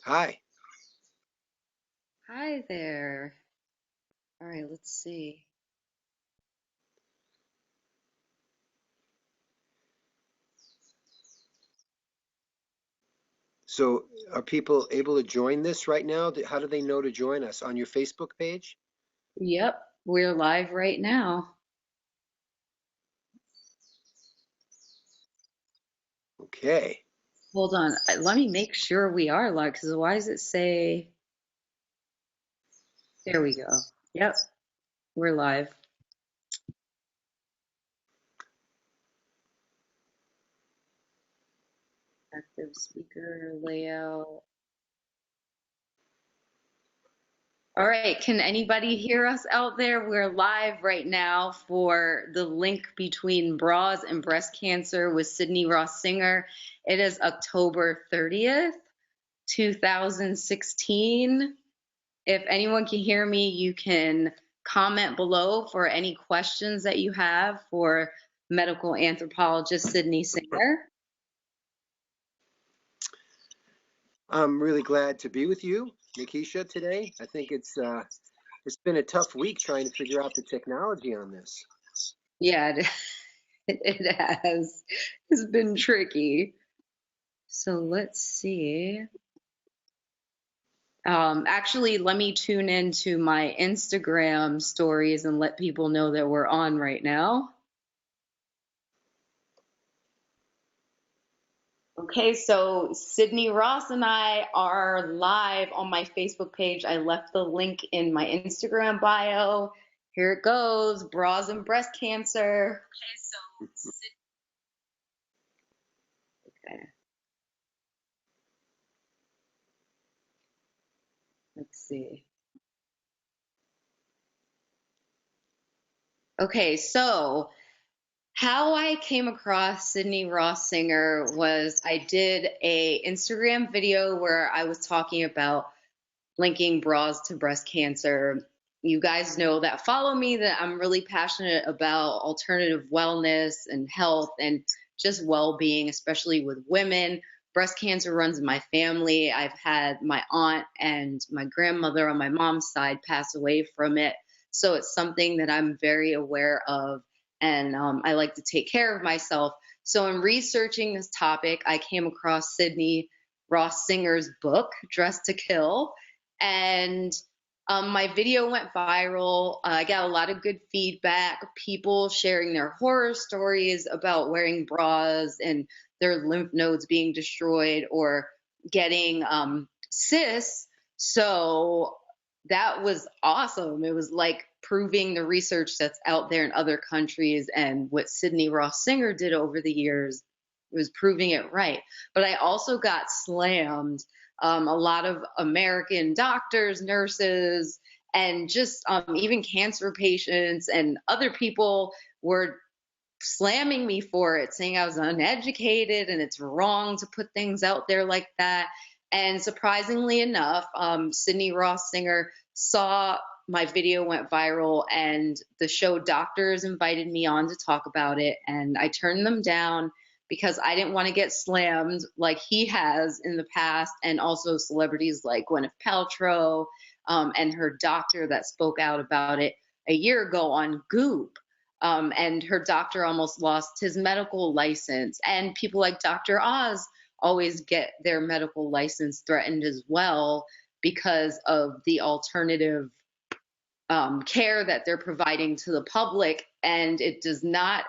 Hi. Hi there. All right, let's see. So are people able to join this right now? How do they know to join us? On your Facebook page? Yep, we're live right now. Okay. Hold on. Let me make sure we are live because why does it say? There we go. Yep, we're live. Active speaker layout. All right, can anybody hear us out there? We're live right now for the link between bras and breast cancer with Sydney Ross Singer. It is October 30th, 2016. If anyone can hear me, you can comment below for any questions that you have for medical anthropologist Sydney Singer. I'm really glad to be with you, Nikisha, today. I think it's been a tough week trying to figure out the technology on this. Yeah, it has. It's been tricky. So let's see. Actually, let me tune into my Instagram stories and let people know that we're on right now. Okay, so Sydney Ross and I are live on my Facebook page. I left the link in my Instagram bio. Here it goes, bras and breast cancer. Okay, let's see. Okay, so how I came across Sydney Ross Singer was I did a Instagram video where I was talking about linking bras to breast cancer. You guys know that follow me that I'm really passionate about alternative wellness and health and just well being, especially with women. Breast cancer runs in my family. I've had my aunt and my grandmother on my mom's side pass away from it. So it's something that I'm very aware of, and I like to take care of myself. So, in researching this topic, I came across Sydney Ross Singer's book, Dress to Kill, and my video went viral. I got a lot of good feedback, people sharing their horror stories about wearing bras and their lymph nodes being destroyed or getting cysts. So that was awesome. It was like proving the research that's out there in other countries, and what Sydney Ross Singer did over the years was proving it right. But I also got slammed. A lot of American doctors, nurses, and just even cancer patients and other people were slamming me for it, saying I was uneducated and it's wrong to put things out there like that. And surprisingly enough, Sydney Ross Singer saw my video went viral, and the show doctors invited me on to talk about it, and I turned them down because I didn't want to get slammed like he has in the past, and also celebrities like Gwyneth Paltrow, and her doctor that spoke out about it a year ago on Goop. And her doctor almost lost his medical license. And people like Dr. Oz always get their medical license threatened as well because of the alternative care that they're providing to the public. And it does not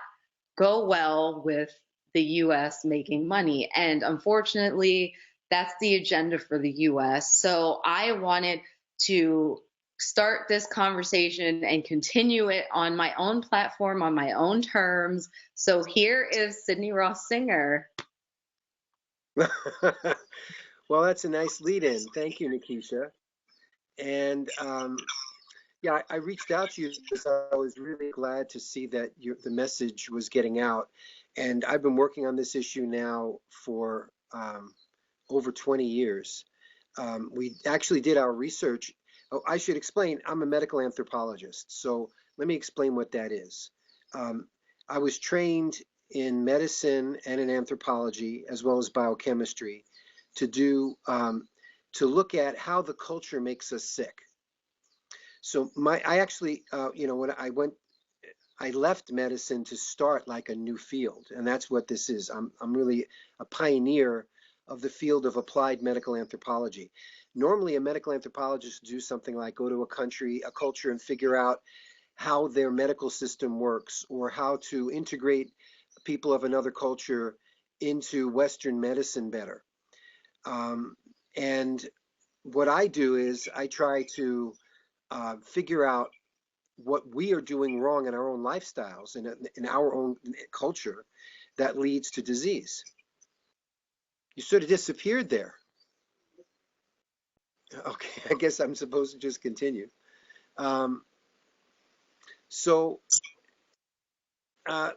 go well with the US making money. And unfortunately, that's the agenda for the US. So I wanted to start this conversation and continue it on my own platform, on my own terms. So here is Sydney Ross Singer. Well, that's a nice lead in. Thank you, Nikisha. And yeah, I reached out to you because I was really glad to see that the message was getting out. And I've been working on this issue now for over 20 years. We actually did our research. Oh, I should explain, I'm a medical anthropologist. So let me explain what that is. Um, I was trained in medicine and in anthropology, as well as biochemistry, to do to look at how the culture makes us sick. So I actually, when I left medicine to start like a new field, and that's what this is. I'm really a pioneer of the field of applied medical anthropology. Normally, a medical anthropologist would do something like go to a country, a culture, and figure out how their medical system works or how to integrate people of another culture into Western medicine better. And what I do is I try to figure out what we are doing wrong in our own lifestyles and in our own culture that leads to disease. You sort of disappeared there. Okay, I guess I'm supposed to just continue. Um, so uh,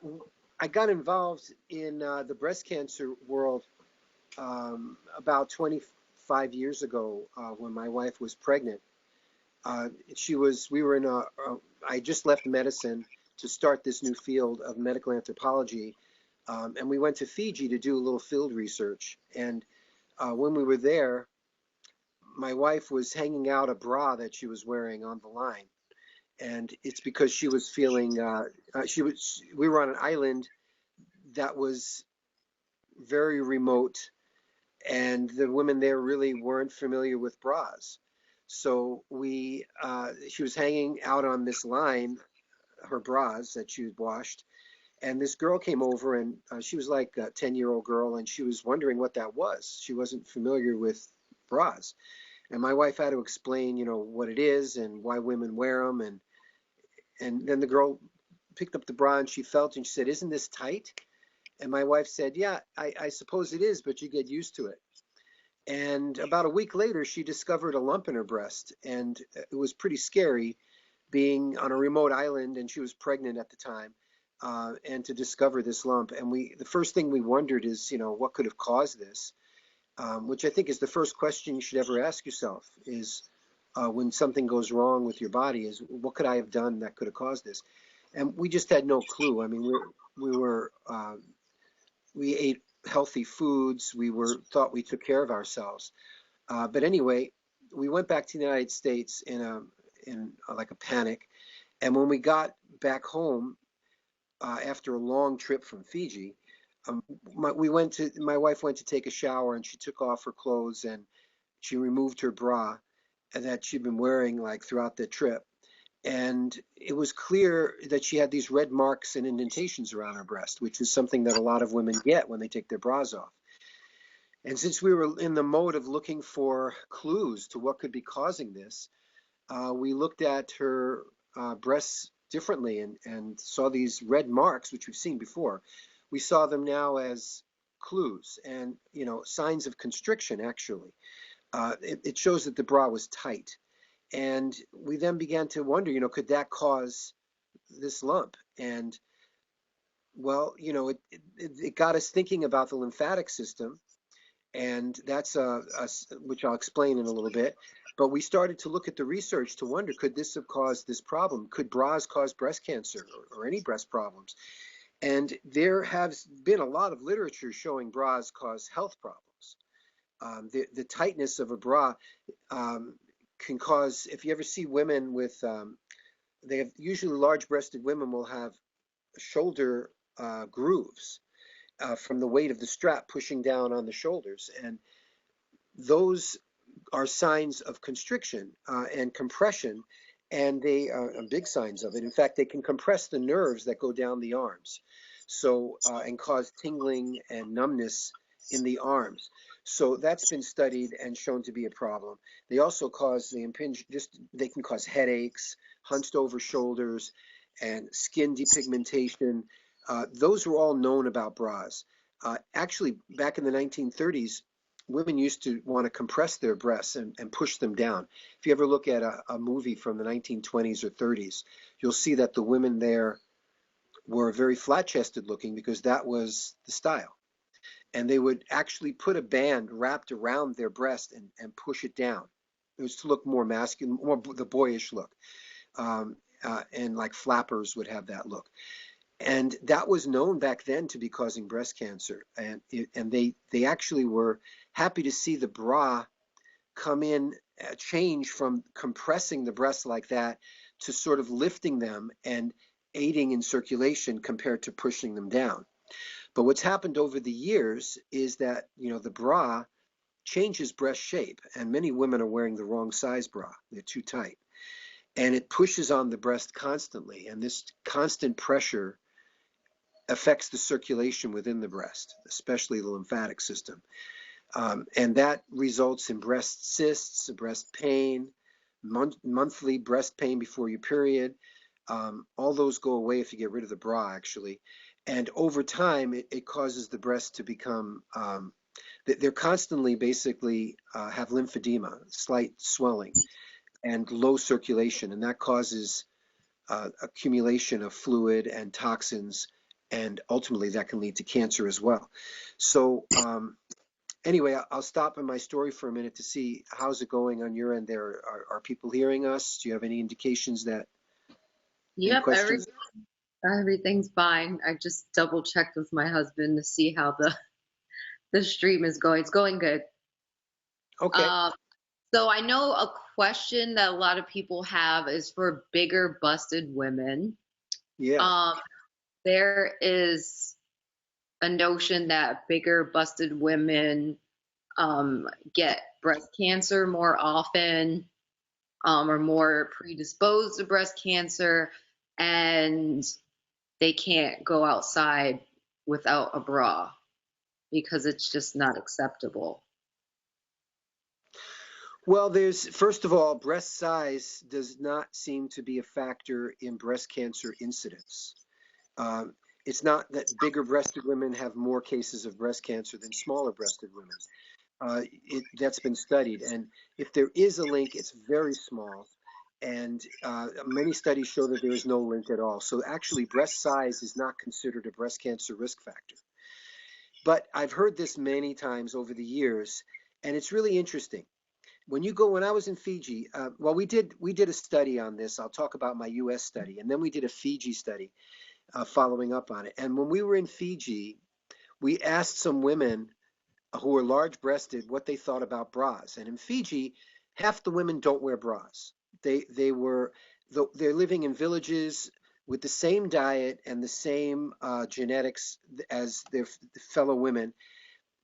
I got involved in the breast cancer world about 25 years ago when my wife was pregnant. We were in I just left medicine to start this new field of medical anthropology. And we went to Fiji to do a little field research. And when we were there, my wife was hanging out a bra that she was wearing on the line. And it's because she was feeling, we were on an island that was very remote, and the women there really weren't familiar with bras. So she was hanging out on this line, her bras that she had washed, and this girl came over, and she was like a 10-year-old girl, and she was wondering what that was. She wasn't familiar with bras. And my wife had to explain, what it is and why women wear them. And then the girl picked up the bra and she felt, and she said, "Isn't this tight?" And my wife said, "Yeah, I suppose it is, but you get used to it." And about a week later, she discovered a lump in her breast, and it was pretty scary being on a remote island, and she was pregnant at the time, and to discover this lump. And the first thing we wondered is, what could have caused this? Which I think is the first question you should ever ask yourself is when something goes wrong with your body is what could I have done that could have caused this? And we just had no clue. I mean, we ate healthy foods. Thought we took care of ourselves. But anyway, we went back to the United States in like a panic. And when we got back home after a long trip from Fiji, my wife went to take a shower and she took off her clothes and she removed her bra that she'd been wearing like throughout the trip. And it was clear that she had these red marks and indentations around her breast, which is something that a lot of women get when they take their bras off. And since we were in the mode of looking for clues to what could be causing this, we looked at her breasts differently and saw these red marks, which we've seen before. We saw them now as clues and, signs of constriction, actually. It shows that the bra was tight. And we then began to wonder, could that cause this lump? And well, it got us thinking about the lymphatic system, and that's which I'll explain in a little bit. But we started to look at the research to wonder, could this have caused this problem? Could bras cause breast cancer or any breast problems? And there has been a lot of literature showing bras cause health problems. The tightness of a bra can cause, if you ever see women with, they have usually large-breasted women will have shoulder grooves from the weight of the strap pushing down on the shoulders. And those are signs of constriction and compression, and they are big signs of it. In fact, they can compress the nerves that go down the arms, and cause tingling and numbness in the arms. So that's been studied and shown to be a problem. They also cause they can cause headaches, hunched over shoulders, and skin depigmentation. Those were all known about bras. Actually, back in the 1930s, women used to want to compress their breasts and push them down. If you ever look at a movie from the 1920s or 30s, you'll see that the women there were very flat-chested looking because that was the style. And they would actually put a band wrapped around their breast and push it down. It was to look more masculine, more the boyish look. And like flappers would have that look. And that was known back then to be causing breast cancer. And they actually were happy to see the bra come in, change from compressing the breasts like that to sort of lifting them and aiding in circulation compared to pushing them down. But what's happened over the years is that, the bra changes breast shape, and many women are wearing the wrong size bra. They're too tight. And it pushes on the breast constantly, and this constant pressure affects the circulation within the breast, especially the lymphatic system. And that results in breast cysts, breast pain, monthly breast pain before your period. All those go away if you get rid of the bra, actually. And over time, it causes the breast to become, they're constantly basically have lymphedema, slight swelling, and low circulation. And that causes accumulation of fluid and toxins. And ultimately, that can lead to cancer as well. So, anyway, I'll stop in my story for a minute to see how's it going on your end there. Are people hearing us? Do you have any indications that, any Yep, questions? everything's fine. I just double checked with my husband to see how the stream is going. It's going good. Okay. Um, so I know a question that a lot of people have is for bigger busted women. Yeah. Um, there is a notion that bigger busted women get breast cancer more often, are more predisposed to breast cancer, and they can't go outside without a bra because it's just not acceptable. Well, first of all, breast size does not seem to be a factor in breast cancer incidence. Um, it's not that bigger breasted women have more cases of breast cancer than smaller breasted women. That's been studied. And if there is a link, it's very small. And many studies show that there is no link at all. So actually, breast size is not considered a breast cancer risk factor. But I've heard this many times over the years, and it's really interesting. When I was in Fiji, well, we did a study on this. I'll talk about my U.S. study, and then we did a Fiji study following up on it. And when we were in Fiji, we asked some women who were large breasted what they thought about bras. And in Fiji, half the women don't wear bras. They're living in villages with the same diet and the same genetics as their fellow women,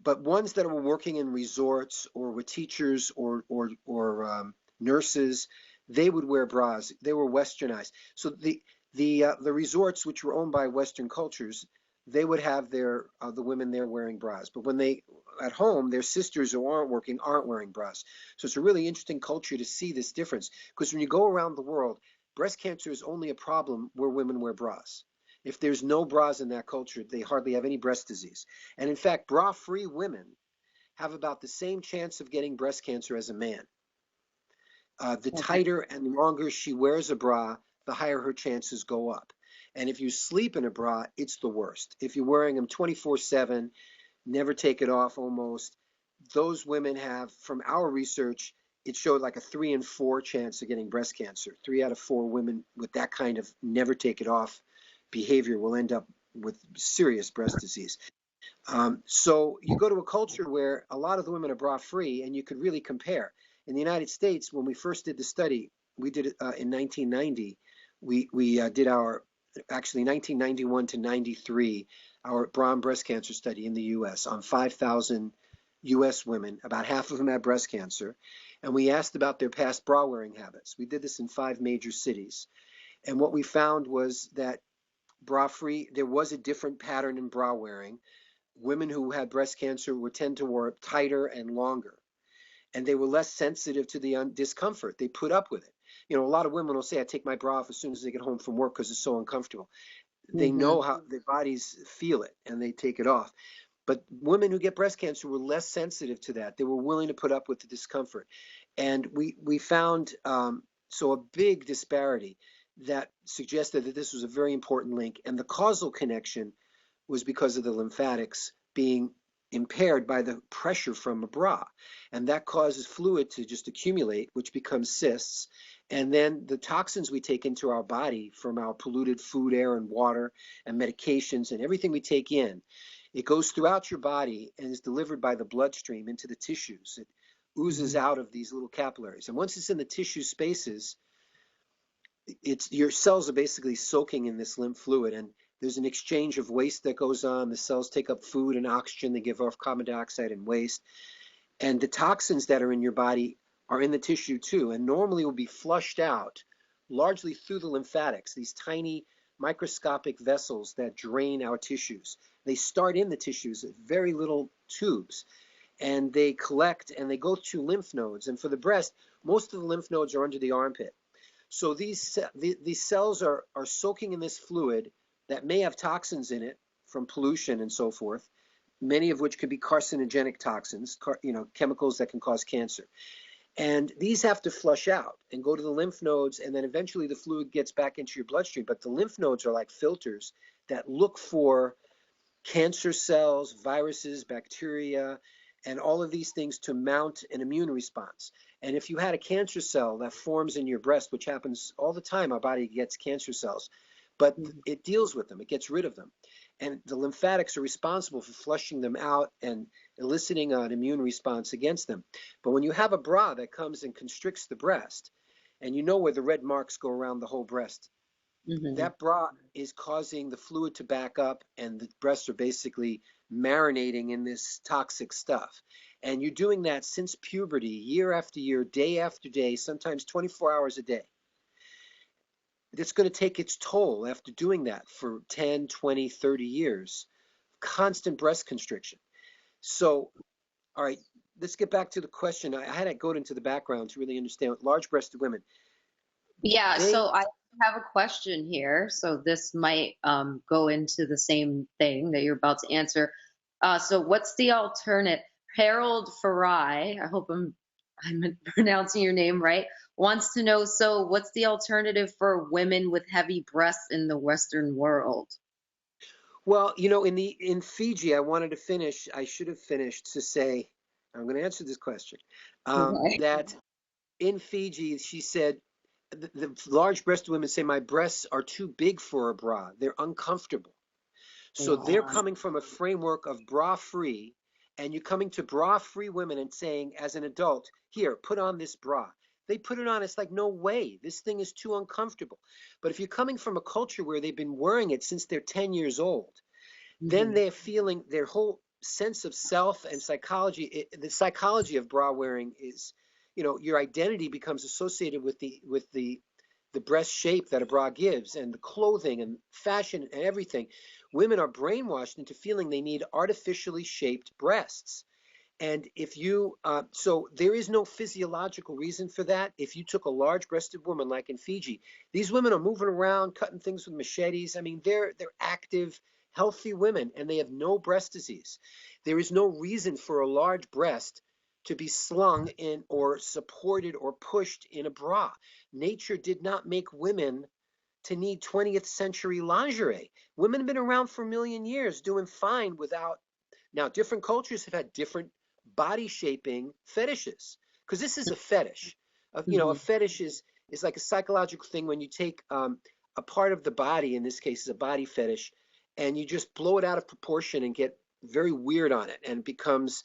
but ones that were working in resorts or were teachers or nurses, they would wear bras. They were westernized. So the resorts, which were owned by Western cultures, they would have the women there wearing bras. But when they at home, their sisters who aren't working aren't wearing bras. So it's a really interesting culture to see this difference. Because when you go around the world, breast cancer is only a problem where women wear bras. If there's no bras in that culture, they hardly have any breast disease. And in fact, bra-free women have about the same chance of getting breast cancer as a man. The Okay. tighter and longer she wears a bra, the higher her chances go up. And if you sleep in a bra, it's the worst. If you're wearing them 24/7, never take it off almost, those women have, from our research, it showed like a 3 in 4 chance of getting breast cancer. 3 out of 4 women with that kind of never take it off behavior will end up with serious breast disease. So you go to a culture where a lot of the women are bra free, and you could really compare. In the United States, when we first did the study, we did it in 1990. We did our, actually 1991 to 93, our bra and breast cancer study in the U.S. on 5,000 U.S. women. About half of them had breast cancer, and we asked about their past bra wearing habits. We did this in 5 major cities, and what we found was that bra free, there was a different pattern in bra wearing. Women who had breast cancer would tend to wear it tighter and longer, and they were less sensitive to the discomfort. They put up with it. A lot of women will say, I take my bra off as soon as they get home from work because it's so uncomfortable. They Hmm. know how their bodies feel it, and they take it off. But women who get breast cancer were less sensitive to that. They were willing to put up with the discomfort. And we found so a big disparity that suggested that this was a very important link. And the causal connection was because of the lymphatics being impaired by the pressure from a bra. And that causes fluid to just accumulate, which becomes cysts. And then the toxins we take into our body from our polluted food, air, and water, and medications, and everything we take in, it goes throughout your body and is delivered by the bloodstream into the tissues. It oozes out of these little capillaries. And once it's in the tissue spaces, your cells are basically soaking in this lymph fluid, and there's an exchange of waste that goes on. The cells take up food and oxygen, they give off carbon dioxide and waste, and the toxins that are in your body are in the tissue too, and normally will be flushed out largely through the lymphatics, these tiny microscopic vessels that drain our tissues. They start in the tissues at very little tubes, and they collect and they go to lymph nodes. And for the breast, most of the lymph nodes are under the armpit. So these cells are soaking in this fluid that may have toxins in it from pollution and so forth, many of which could be carcinogenic toxins, chemicals that can cause cancer. And these have to flush out and go to the lymph nodes, and then eventually the fluid gets back into your bloodstream. But the lymph nodes are like filters that look for cancer cells, viruses, bacteria, and all of these things to mount an immune response. And if you had a cancer cell that forms in your breast, which happens all the time, our body gets cancer cells, but it deals with them, it gets rid of them. And the lymphatics are responsible for flushing them out and eliciting an immune response against them. But when you have a bra that comes and constricts the breast, and you know where the red marks go around the whole breast, that bra is causing the fluid to back up, and the breasts are basically marinating in this toxic stuff. And you're doing that since puberty, year after year, day after day, sometimes 24 hours a day. It's going to take its toll after doing that for 10, 20, 30 years. Constant breast constriction. So, all right, let's get back to the question. I had to go into the background to really understand large-breasted women. Yeah, so I have a question here. So this might go into the same thing that you're about to answer. So what's the alternate? Harold Farai, I hope I'm pronouncing your name right, wants to know, so what's the alternative for women with heavy breasts in the Western world? Well, in Fiji, I should have finished to say, I'm going to answer this question, Okay. that in Fiji, she said, the large-breasted women say, my breasts are too big for a bra. They're uncomfortable. So they're Wow. coming from a framework of bra-free, and you're coming to bra-free women and saying, as an adult, here, put on this bra. They put it on, it's like, no way, this thing is too uncomfortable. But if you're coming from a culture where they've been wearing it since they're 10 years old, then they're feeling their whole sense of self and psychology. The psychology of bra wearing is, your identity becomes associated with the breast shape that a bra gives, and the clothing and fashion and everything. Women are brainwashed into feeling they need artificially shaped breasts. And so there is no physiological reason for that. If you took a large-breasted woman like in Fiji, these women are moving around, cutting things with machetes. I mean, they're active, healthy women, and they have no breast disease. There is no reason for a large breast to be slung in or supported or pushed in a bra. Nature did not make women to need 20th century lingerie. Women have been around for a million years doing fine without. Now, different cultures have had different body shaping fetishes, because this is a fetish. A fetish is like a psychological thing when you take a part of the body, in this case is a body fetish, and you just blow it out of proportion and get very weird on it, and it becomes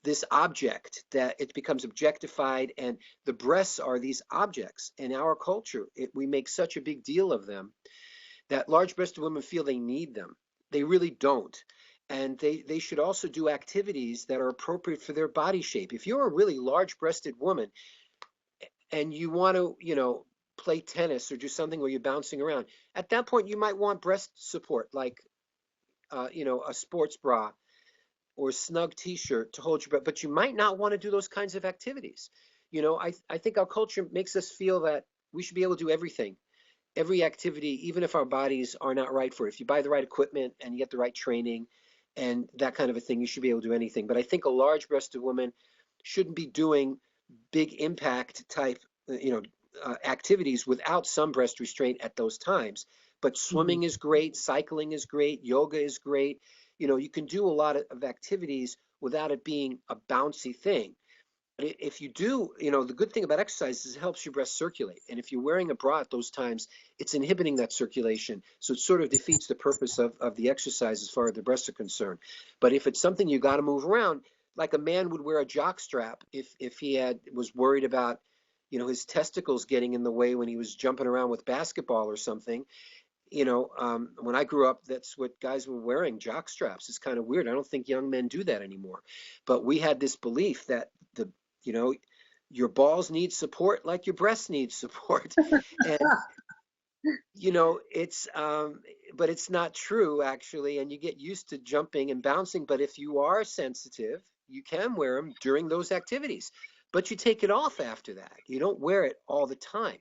this object that it becomes objectified. And the breasts are these objects in our culture. We make such a big deal of them that large-breasted women feel they need them. They really don't. And they should also do activities that are appropriate for their body shape. If you're a really large-breasted woman and you want to, play tennis or do something where you're bouncing around, at that point you might want breast support, like, a sports bra or a snug t-shirt to hold your breast, but you might not want to do those kinds of activities. I think our culture makes us feel that we should be able to do everything, every activity, even if our bodies are not right for it. If you buy the right equipment and you get the right training and that kind of a thing, you should be able to do anything. But I think a large-breasted woman shouldn't be doing big impact type, activities without some breast restraint at those times. But swimming is great, cycling is great, yoga is great. You can do a lot of activities without it being a bouncy thing. But if you do, the good thing about exercise is it helps your breast circulate. And if you're wearing a bra at those times, it's inhibiting that circulation. So it sort of defeats the purpose of the exercise as far as the breasts are concerned. But if it's something you got to move around, like a man would wear a jock strap if he was worried about, his testicles getting in the way when he was jumping around with basketball or something. When I grew up, that's what guys were wearing, jock straps. It's kind of weird. I don't think young men do that anymore. But we had this belief that you know, your balls need support like your breasts need support. And, but it's not true actually. And you get used to jumping and bouncing. But if you are sensitive, you can wear them during those activities. But you take it off after that. You don't wear it all the time.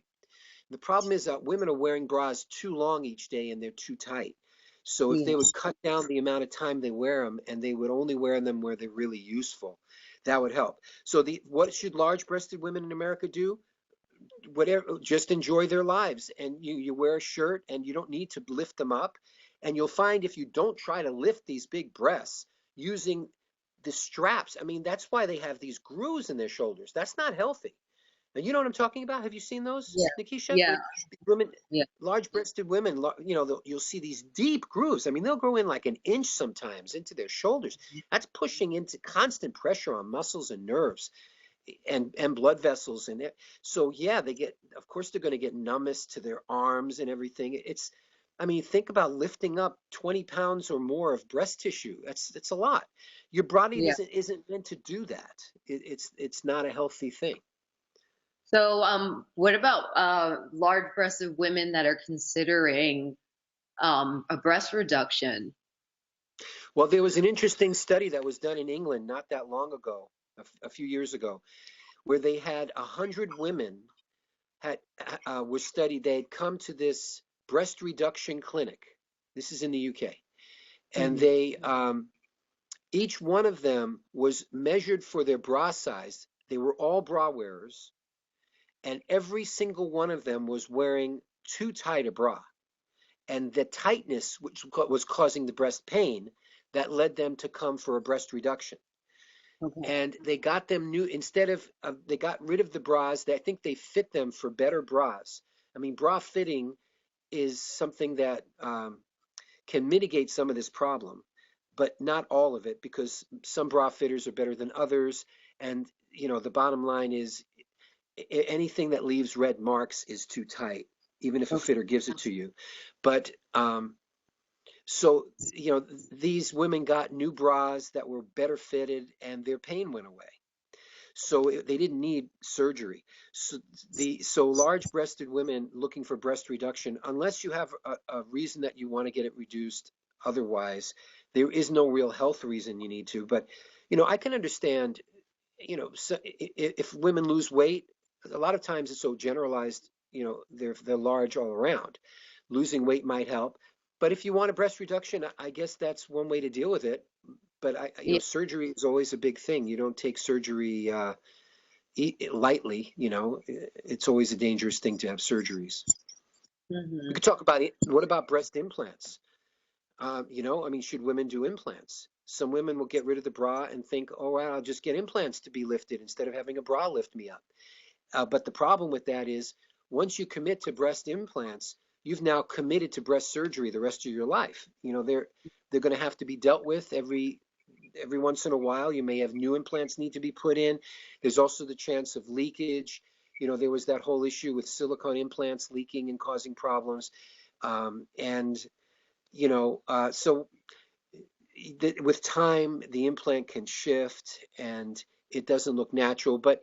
The problem is that women are wearing bras too long each day and they're too tight. So if they would cut down the amount of time they wear them and they would only wear them where they're really useful, that would help. So what should large-breasted women in America do? Whatever, just enjoy their lives. And you wear a shirt and you don't need to lift them up. And you'll find if you don't try to lift these big breasts using the straps, I mean, that's why they have these grooves in their shoulders. That's not healthy. Now, you know what I'm talking about? Have you seen those, Yeah. Nikisha? Yeah. Women, Yeah. large-breasted women, you'll see these deep grooves. I mean, they'll grow in like an inch sometimes into their shoulders. That's pushing into constant pressure on muscles and nerves and blood vessels. And so, yeah, of course, they're going to get numbness to their arms and everything. I mean, think about lifting up 20 pounds or more of breast tissue. That's a lot. Your body Yeah. isn't meant to do that. It's not a healthy thing. So, what about large-breasted women that are considering a breast reduction? Well, there was an interesting study that was done in England not that long ago, a few years ago, where they had 100 women were studied. They had come to this breast reduction clinic. This is in the UK, and they each one of them was measured for their bra size. They were all bra wearers, and every single one of them was wearing too tight a bra. And the tightness, which was causing the breast pain, that led them to come for a breast reduction. Okay. And they got them new, instead of, they got rid of the bras. I think they fit them for better bras. I mean, bra fitting is something that can mitigate some of this problem, but not all of it, because some bra fitters are better than others. And, the bottom line is anything that leaves red marks is too tight, even if a fitter gives it to you. But so, these women got new bras that were better fitted and their pain went away. So they didn't need surgery. So large-breasted women looking for breast reduction, unless you have a reason that you want to get it reduced, otherwise there is no real health reason you need to. But, I can understand, so if women lose weight, a lot of times it's so generalized, they're large all around. Losing weight might help. But if you want a breast reduction, I guess that's one way to deal with it. But surgery is always a big thing. You don't take surgery lightly. It's always a dangerous thing to have surgeries. We could talk about it. What about breast implants? I mean, should women do implants? Some women will get rid of the bra and think, oh, well, I'll just get implants to be lifted instead of having a bra lift me up. But the problem with that is once you commit to breast implants, you've now committed to breast surgery the rest of your life. They're going to have to be dealt with every once in a while. You may have new implants need to be put in. There's also the chance of leakage. There was that whole issue with silicone implants leaking and causing problems. So with time, the implant can shift and it doesn't look natural. But,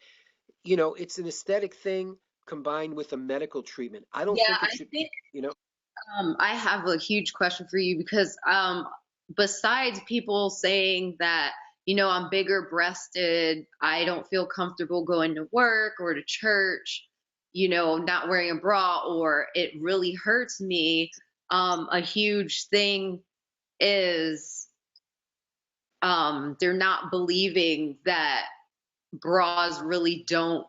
it's an aesthetic thing combined with a medical treatment. I don't think it should, I have a huge question for you because besides people saying that, I'm bigger breasted, I don't feel comfortable going to work or to church, not wearing a bra, or it really hurts me. A huge thing is they're not believing that bras really don't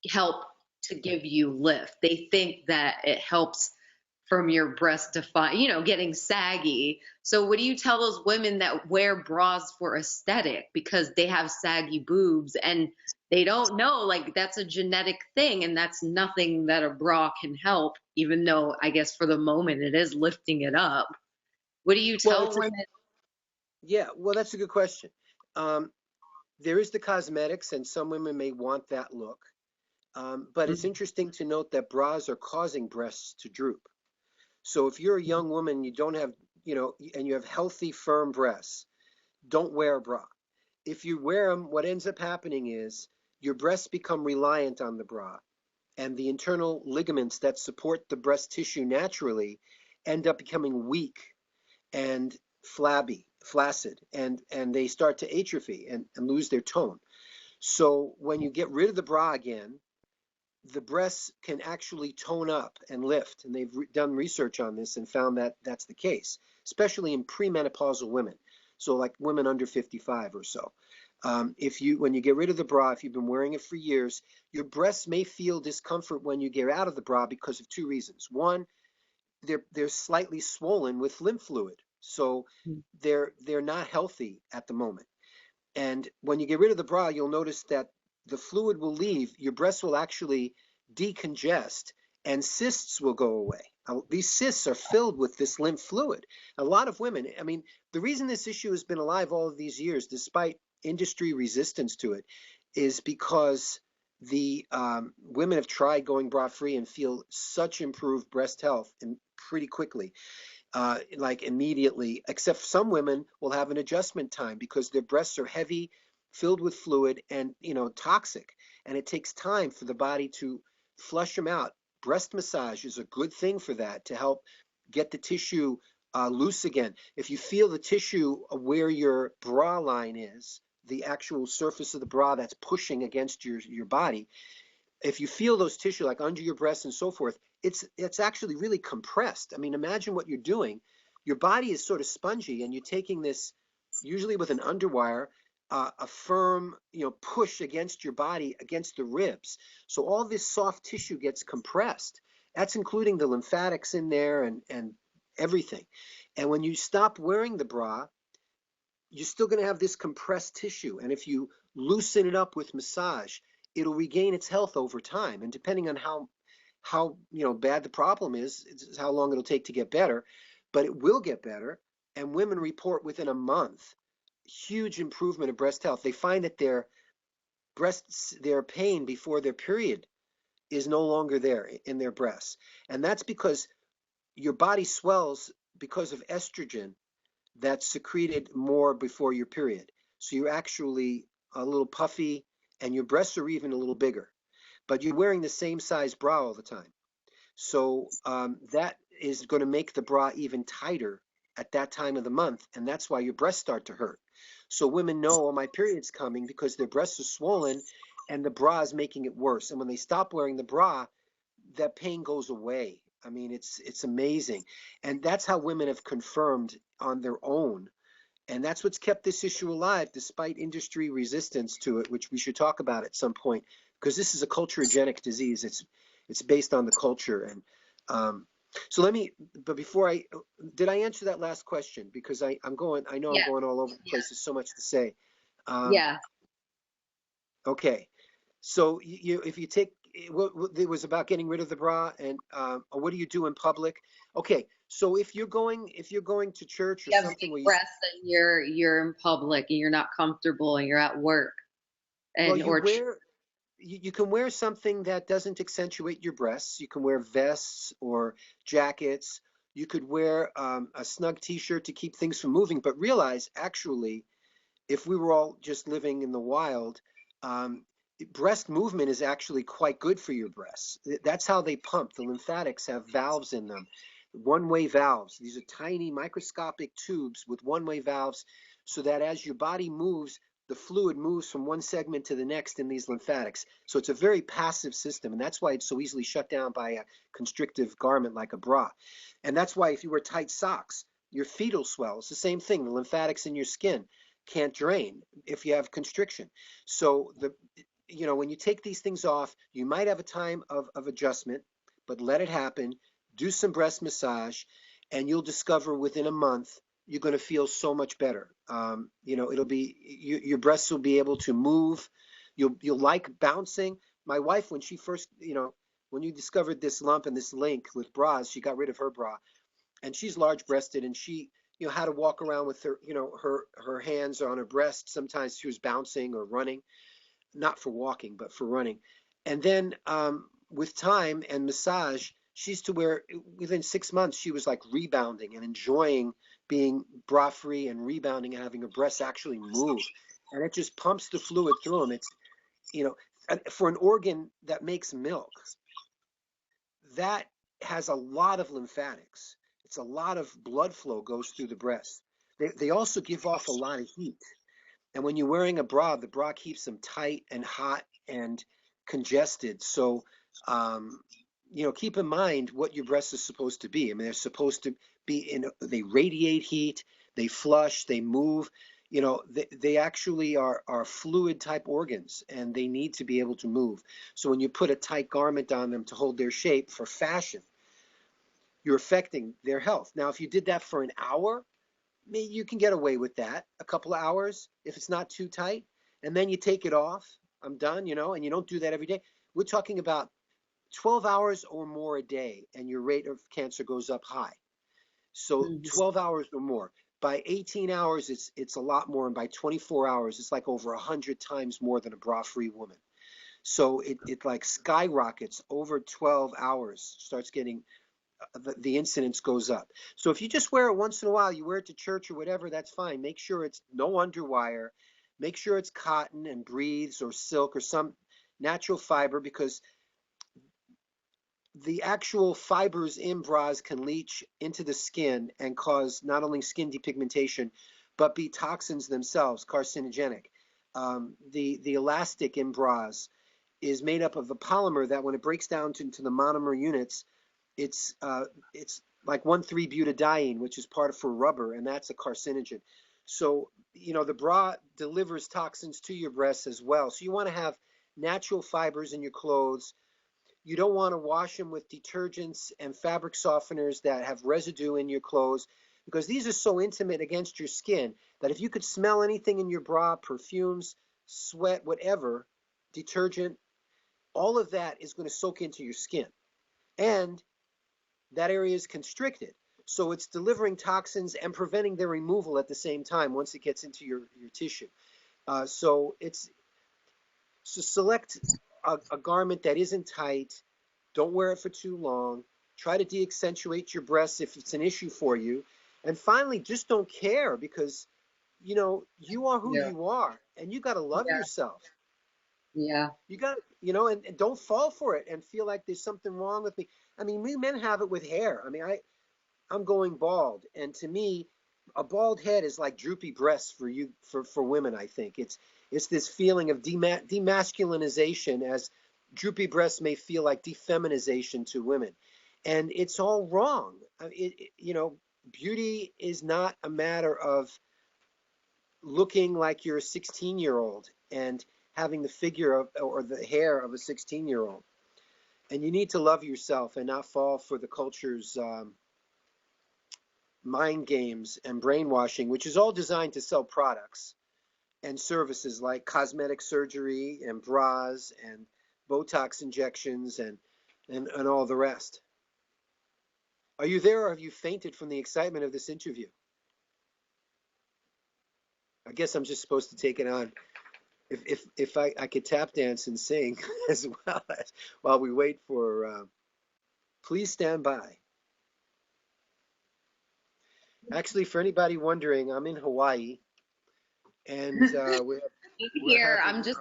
help to give you lift. They think that it helps from your breast to find, getting saggy. So what do you tell those women that wear bras for aesthetic because they have saggy boobs and they don't know, like, that's a genetic thing and that's nothing that a bra can help, even though I guess for the moment it is lifting it up. What do you tell women? Yeah, well, that's a good question. Um, there is the cosmetics, and some women may want that look. But it's interesting to note that bras are causing breasts to droop. So if you're a young woman, you don't have, and you have healthy, firm breasts, don't wear a bra. If you wear them, what ends up happening is your breasts become reliant on the bra, and the internal ligaments that support the breast tissue naturally end up becoming weak and flabby, flaccid, and they start to atrophy and lose their tone. So when you get rid of the bra again, the breasts can actually tone up and lift. And they've done research on this and found that that's the case, especially in premenopausal women. So like women under 55 or so. When you get rid of the bra, if you've been wearing it for years, your breasts may feel discomfort when you get out of the bra because of two reasons. One, they're slightly swollen with lymph fluid, so they're not healthy at the moment. And when you get rid of the bra, you'll notice that the fluid will leave, your breasts will actually decongest, and cysts will go away. These cysts are filled with this lymph fluid. A lot of women, I mean, the reason this issue has been alive all of these years, despite industry resistance to it, is because the women have tried going bra free and feel such improved breast health and pretty quickly, like immediately, except some women will have an adjustment time because their breasts are heavy, filled with fluid, and toxic, and it takes time for the body to flush them out. Breast massage is a good thing for that, to help get the tissue loose again. If you feel the tissue where your bra line is, the actual surface of the bra that's pushing against your body, if you feel those tissue like under your breasts and so forth, it's actually really compressed. I mean, imagine what you're doing. Your body is sort of spongy, and you're taking this, usually with an underwire, a firm, push against your body, against the ribs. So all this soft tissue gets compressed. That's including the lymphatics in there and everything. And when you stop wearing the bra, you're still going to have this compressed tissue. And if you loosen it up with massage, it'll regain its health over time. And depending on how bad the problem is, it's how long it'll take to get better, but it will get better. And women report within a month huge improvement of breast health. They find that their pain before their period is no longer there in their breasts. And that's because your body swells because of estrogen that's secreted more before your period. So you're actually a little puffy, and your breasts are even a little bigger, but you're wearing the same size bra all the time. So that is going to make the bra even tighter at that time of the month, and that's why your breasts start to hurt. So women know, oh, my period's coming, because their breasts are swollen and the bra is making it worse. And when they stop wearing the bra, that pain goes away. I mean, it's amazing. And that's how women have confirmed on their own. And that's what's kept this issue alive despite industry resistance to it, which we should talk about at some point, because this is a culturogenic disease. It's based on the culture. And so but before did I answer that last question? Because I know I'm Yeah. going all over the place. There's so much to say. Yeah. Okay. So if you take, it was about getting rid of the bra, and what do you do in public? Okay. So if you're going to church or You have something big where breasts and you're in public and you're not comfortable and you're at work well, and or you can wear something that doesn't accentuate your breasts. You can wear vests or jackets. You could wear a snug t-shirt to keep things from moving, but realize, actually, if we were all just living in the wild, um, breast movement is actually quite good for your breasts. That's how they pump. The lymphatics have valves in them, one-way valves. These are tiny microscopic tubes with one-way valves, so that as your body moves, the fluid moves from one segment to the next in these lymphatics. So it's a very passive system, and that's why it's so easily shut down by a constrictive garment like a bra. And that's why if you wear tight socks, your feet will swell. It's the same thing. The lymphatics in your skin can't drain if you have constriction. So when you take these things off, you might have a time of adjustment, but let it happen. Do some breast massage, and you'll discover within a month you're going to feel so much better. It'll be your breasts will be able to move. You'll like bouncing. My wife, when she first, when you discovered this lump and this link with bras, she got rid of her bra, and she's large breasted, and how to walk around with her, her hands on her breast. Sometimes she was bouncing or running, not for walking, but for running. And then with time and massage, she's to where within 6 months she was like rebounding and enjoying being bra free and rebounding and having her breasts actually move. And it just pumps the fluid through them. It's, you know, for an organ that makes milk, that has a lot of lymphatics. It's a lot of blood flow goes through the breast. They also give off a lot of heat. And when you're wearing a bra, the bra keeps them tight and hot and congested. So, keep in mind what your breasts are supposed to be. I mean, they're supposed to be they radiate heat, they flush, they move. They actually are fluid type organs and they need to be able to move. So when you put a tight garment on them to hold their shape for fashion, you're affecting their health. Now, if you did that for an hour, maybe you can get away with that, a couple of hours if it's not too tight, and then you take it off. I'm done, and you don't do that every day. We're talking about 12 hours or more a day, and your rate of cancer goes up high. So 12 hours or more. By 18 hours, it's a lot more, and by 24 hours, it's like over 100 times more than a bra-free woman. So it like skyrockets over 12 hours, starts getting the incidence goes up. So if you just wear it once in a while, you wear it to church or whatever, that's fine. Make sure it's no underwire. Make sure it's cotton and breathes or silk or some natural fiber, because the actual fibers in bras can leach into the skin and cause not only skin depigmentation, but be toxins themselves, carcinogenic. The elastic in bras is made up of a polymer that when it breaks down into the monomer units, it's like 1,3-butadiene, which is part of for rubber, and that's a carcinogen. So, the bra delivers toxins to your breasts as well. So you want to have natural fibers in your clothes. You don't want to wash them with detergents and fabric softeners that have residue in your clothes, because these are so intimate against your skin that if you could smell anything in your bra, perfumes, sweat, whatever, detergent, all of that is going to soak into your skin. And that area is constricted. So it's delivering toxins and preventing their removal at the same time once it gets into your tissue. So select a garment that isn't tight. Don't wear it for too long. Try to de-accentuate your breasts if it's an issue for you. And finally, just don't care, because, you are who Yeah. you are, and you got to love Yeah. yourself. Yeah. You got, and don't fall for it and feel like there's something wrong with me. I mean, we men have it with hair. I mean, I'm going bald, and to me, a bald head is like droopy breasts for you, for women. I think it's this feeling of demasculinization, as droopy breasts may feel like defeminization to women, and it's all wrong. Beauty is not a matter of looking like you're a 16-year-old and having the figure of or the hair of a 16-year-old. And you need to love yourself and not fall for the culture's mind games and brainwashing, which is all designed to sell products and services like cosmetic surgery and bras and Botox injections and all the rest. Are you there, or have you fainted from the excitement of this interview? I guess I'm just supposed to take it on. If I could tap dance and sing as well as while we wait for, please stand by. Actually, for anybody wondering, I'm in Hawaii, and we're Here, having I'm just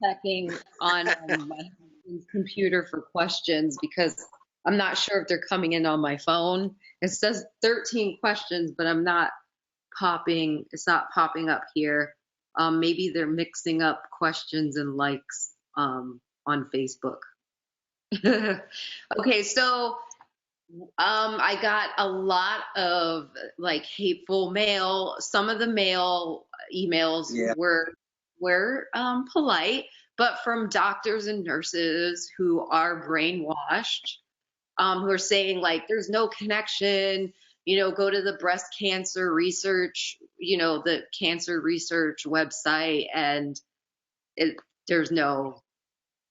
checking on my husband's computer for questions because I'm not sure if they're coming in on my phone. It says 13 questions, but it's not popping up here. Maybe they're mixing up questions and likes on Facebook. Okay, so I got a lot of like hateful mail. Some of the mail emails yeah. were polite, but from doctors and nurses who are brainwashed, who are saying like there's no connection. Go to the breast cancer research, the cancer research website, and it, there's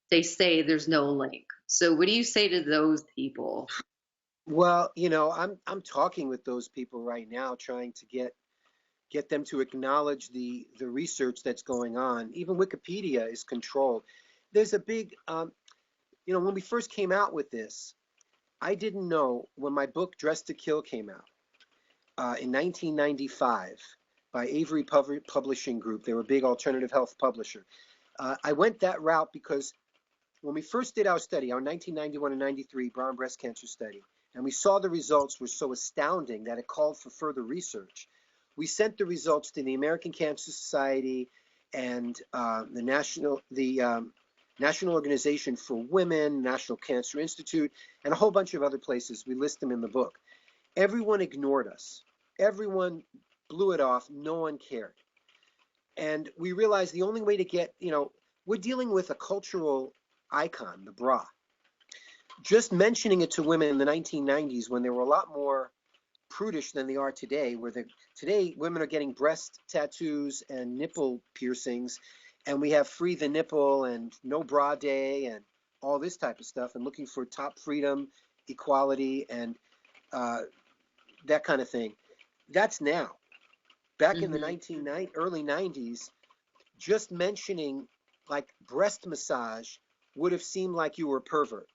they say there's no link. So what do you say to those people? Well, I'm talking with those people right now, trying to get them to acknowledge the research that's going on. Even Wikipedia is controlled. There's a big, when we first came out with this, I didn't know when my book Dress to Kill came out in 1995 by Avery Publishing Group. They were a big alternative health publisher. I went that route because when we first did our study, our 1991 and 93 brown breast cancer study, and we saw the results were so astounding that it called for further research, we sent the results to the American Cancer Society and the National Organization for Women, National Cancer Institute, and a whole bunch of other places. We list them in the book. Everyone ignored us. Everyone blew it off. No one cared. And we realized the only way to get, we're dealing with a cultural icon, the bra. Just mentioning it to women in the 1990s when they were a lot more prudish than they are today, today women are getting breast tattoos and nipple piercings, and we have free the nipple and no bra day and all this type of stuff, and looking for top freedom, equality, and that kind of thing. That's now. Back in the early 90s, just mentioning like breast massage would have seemed like you were a pervert.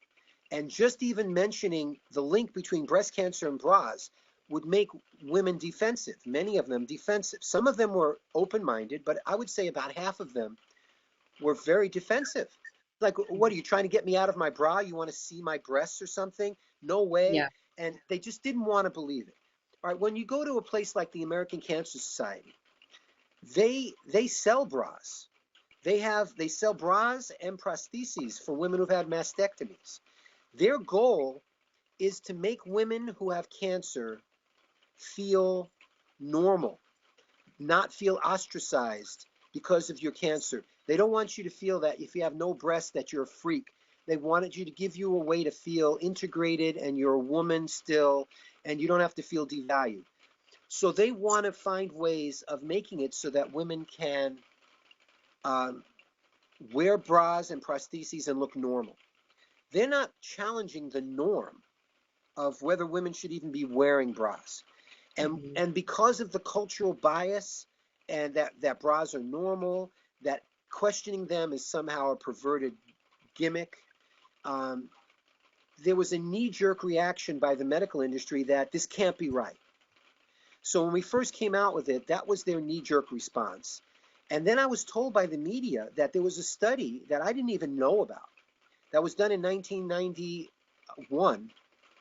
And just even mentioning the link between breast cancer and bras would make women defensive, many of them defensive. Some of them were open-minded, but I would say about half of them were very defensive. Like, what, are you trying to get me out of my bra? You want to see my breasts or something? No way. Yeah. And they just didn't want to believe it. All right, when you go to a place like the American Cancer Society, they sell bras. They sell bras and prostheses for women who've had mastectomies. Their goal is to make women who have cancer feel normal, not feel ostracized because of your cancer. They don't want you to feel that if you have no breasts that you're a freak. They wanted you to give you a way to feel integrated and you're a woman still, and you don't have to feel devalued. So they want to find ways of making it so that women can wear bras and prostheses and look normal. They're not challenging the norm of whether women should even be wearing bras. And because of the cultural bias and that bras are normal, that questioning them is somehow a perverted gimmick, there was a knee-jerk reaction by the medical industry that this can't be right. So when we first came out with it, that was their knee-jerk response. And then I was told by the media that there was a study that I didn't even know about that was done in 1991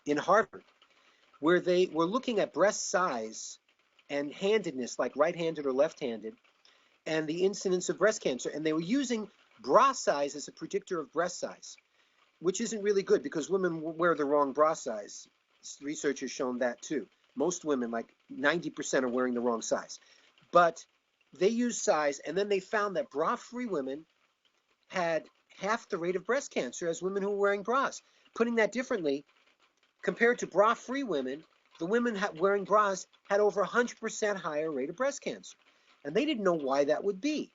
in Harvard, where they were looking at breast size and handedness, like right-handed or left-handed, and the incidence of breast cancer. And they were using bra size as a predictor of breast size, which isn't really good because women wear the wrong bra size. Research has shown that too. Most women, like 90%, are wearing the wrong size. But they used size, and then they found that bra-free women had half the rate of breast cancer as women who were wearing bras. Putting that differently, compared to bra-free women, the women wearing bras had over 100% higher rate of breast cancer. And they didn't know why that would be.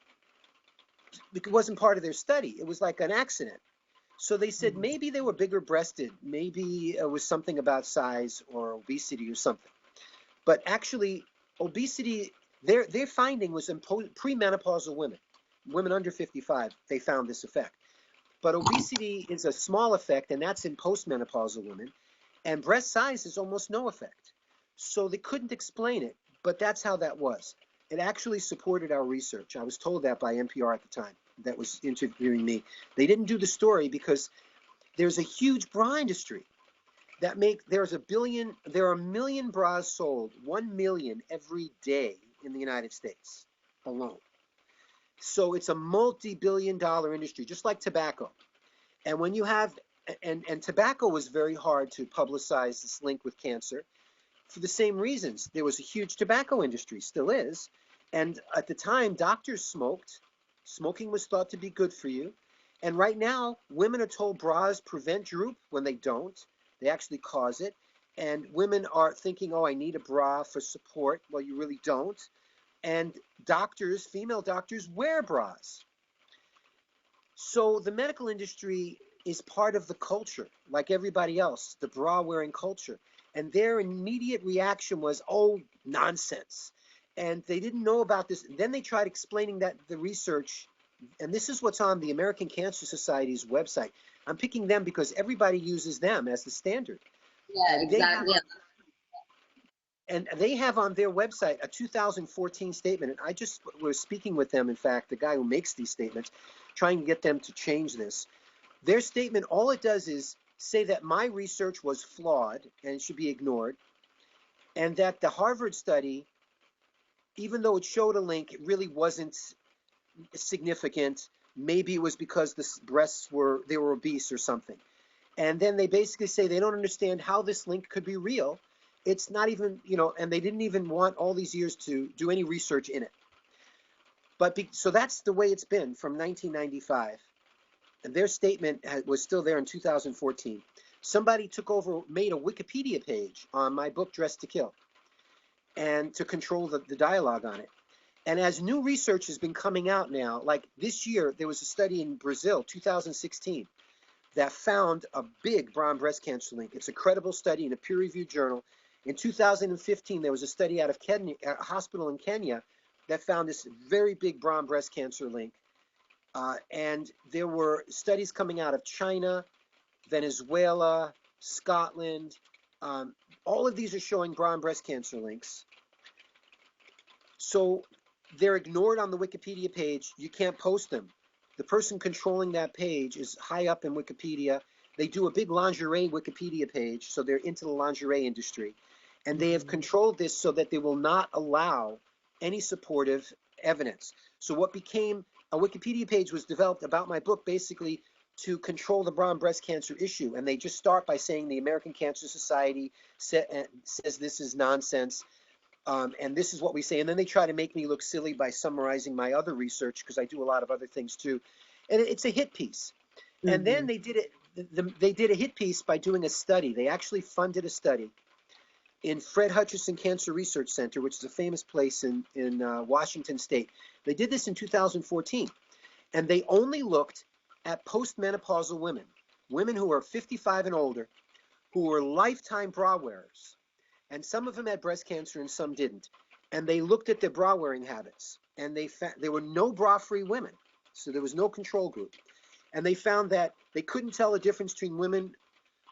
It wasn't part of their study. It was like an accident. So they said maybe they were bigger breasted. Maybe it was something about size or obesity or something. But actually, obesity, their finding was in premenopausal women. Women under 55, they found this effect. But obesity is a small effect, and that's in postmenopausal women. And breast size is almost no effect. So they couldn't explain it, but that's how that was. It actually supported our research. I was told that by NPR at the time that was interviewing me. They didn't do the story because there's a huge bra industry that there are a million bras sold, 1 million every day in the United States alone. So it's a multi-billion-dollar industry, just like tobacco. And when you have, and tobacco was very hard to publicize this link with cancer for the same reasons. There was a huge tobacco industry, still is. And at the time, doctors smoked. Smoking was thought to be good for you. And right now, women are told bras prevent droop when they don't. They actually cause it. And women are thinking, oh, I need a bra for support. Well, you really don't. And doctors, female doctors, wear bras. So the medical industry is part of the culture, like everybody else, the bra-wearing culture. And their immediate reaction was, oh, nonsense. And they didn't know about this. Then they tried explaining that the research, and this is what's on the American Cancer Society's website. I'm picking them because everybody uses them as the standard. Yeah, And exactly. they have on their website a 2014 statement. And I just was speaking with them, in fact, the guy who makes these statements, trying to get them to change this. Their statement, all it does is say that my research was flawed and it should be ignored, and that the Harvard study, even though it showed a link, it really wasn't significant. Maybe it was because the breasts were obese or something. And then they basically say they don't understand how this link could be real. It's not even, and they didn't even want all these years to do any research in it. But so that's the way it's been from 1995. And their statement was still there in 2014. Somebody took over, made a Wikipedia page on my book, Dressed to Kill, and to control the dialogue on it. And as new research has been coming out now, like this year, there was a study in Brazil, 2016, that found a big brown breast cancer link. It's a credible study in a peer-reviewed journal. In 2015, there was a study out of Kenya, a hospital in Kenya, that found this very big brown breast cancer link. And there were studies coming out of China, Venezuela, Scotland. All of these are showing brown breast cancer links. So they're ignored on the Wikipedia page. You can't post them. The person controlling that page is high up in Wikipedia. They do a big lingerie Wikipedia page, so they're into the lingerie industry. And they have controlled this so that they will not allow any supportive evidence. So what became a Wikipedia page was developed about my book basically to control the brown breast cancer issue. And they just start by saying the American Cancer Society says this is nonsense. And this is what we say. And then they try to make me look silly by summarizing my other research, because I do a lot of other things too. And it's a hit piece. And then they did it. They did a hit piece by doing a study. They actually funded a study in Fred Hutchinson Cancer Research Center, which is a famous place in Washington State. They did this in 2014. And they only looked at postmenopausal women, women who are 55 and older, who were lifetime bra wearers. And some of them had breast cancer and some didn't. And they looked at their bra wearing habits, and there were no bra-free women. So there was no control group. And they found that they couldn't tell the difference between women,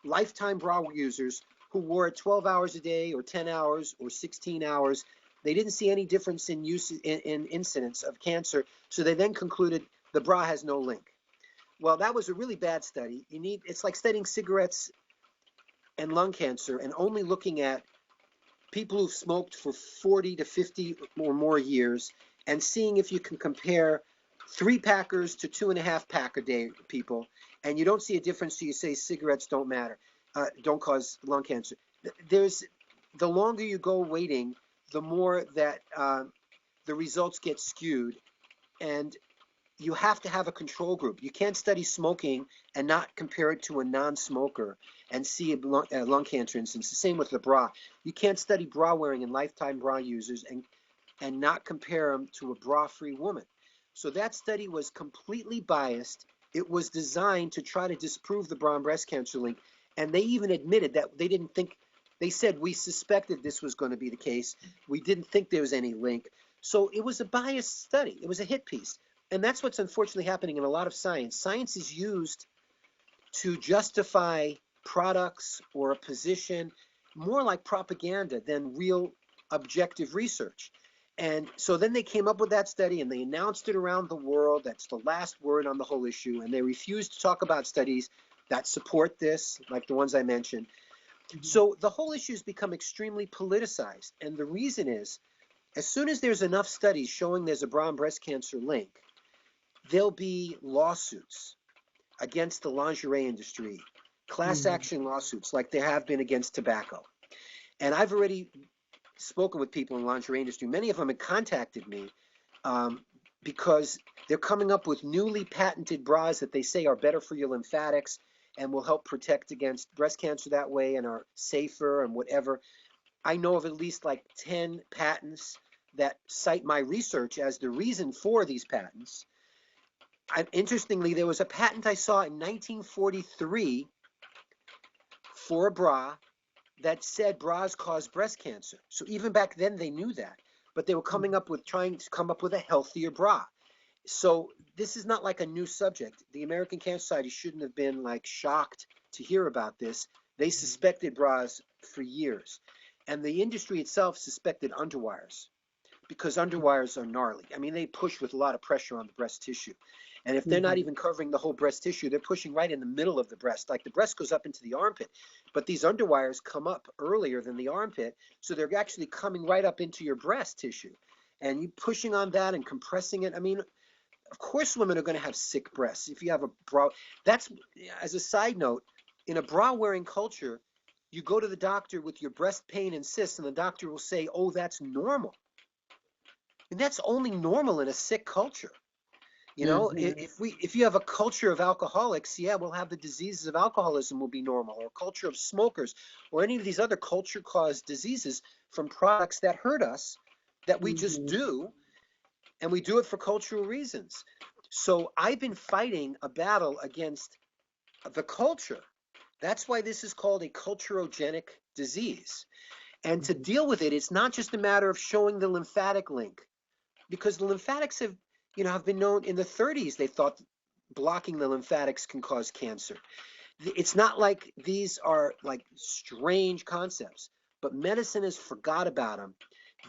lifetime bra users, who wore it 12 hours a day or 10 hours or 16 hours. They didn't see any difference in incidence of cancer. So they then concluded the bra has no link. Well, that was a really bad study. It's like studying cigarettes and lung cancer and only looking at people who've smoked for 40 to 50 or more years and seeing if you can compare 3-packers to 2.5-pack a day people, and you don't see a difference. So you say cigarettes don't matter, don't cause lung cancer. The longer you go waiting, the more that the results get skewed, and you have to have a control group. You can't study smoking and not compare it to a non-smoker and see a lung cancer incidence. The same with the bra. You can't study bra wearing in lifetime bra users and not compare them to a bra-free woman. So that study was completely biased. It was designed to try to disprove the brown breast cancer link. And they even admitted that they didn't think, they said, we suspected this was going to be the case. We didn't think there was any link. So it was a biased study. It was a hit piece. And that's what's unfortunately happening in a lot of science. Science is used to justify products or a position more like propaganda than real objective research. And so then they came up with that study and they announced it around the world. That's the last word on the whole issue. And they refused to talk about studies that support this, like the ones I mentioned. So the whole issue has become extremely politicized. And the reason is, as soon as there's enough studies showing there's a brown breast cancer link, there'll be lawsuits against the lingerie industry, class action lawsuits like there have been against tobacco. And I've already spoken with people in the lingerie industry. Many of them have contacted me because they're coming up with newly patented bras that they say are better for your lymphatics and will help protect against breast cancer that way and are safer and whatever. I know of at least like 10 patents that cite my research as the reason for these patents. Interestingly, there was a patent I saw in 1943 for a bra that said bras cause breast cancer. So even back then they knew that, but they were coming up with trying to come up with a healthier bra. So this is not like a new subject. The American Cancer Society shouldn't have been like shocked to hear about this. They suspected bras for years, and the industry itself suspected underwires because underwires are gnarly. I mean, they push with a lot of pressure on the breast tissue. And if they're not Mhm. even covering the whole breast tissue, they're pushing right in the middle of the breast. Like the breast goes up into the armpit, but these underwires come up earlier than the armpit. So they're actually coming right up into your breast tissue. And you pushing on that and compressing it. I mean, of course women are going to have sick breasts if you have a bra. That's, as a side note, in a bra wearing culture, you go to the doctor with your breast pain and cysts, and the doctor will say, oh, that's normal. And that's only normal in a sick culture. You know, Mhm. if you have a culture of alcoholics, yeah, we'll have the diseases of alcoholism will be normal, or a culture of smokers, or any of these other culture caused diseases from products that hurt us that we just Mhm. do, and we do it for cultural reasons. So I've been fighting a battle against the culture. That's why this is called a culturogenic disease. And to Mhm. deal with it, it's not just a matter of showing the lymphatic link, because the lymphatics have been known in the 30s. They thought blocking the lymphatics can cause cancer. It's not like these are like strange concepts, but medicine has forgot about them.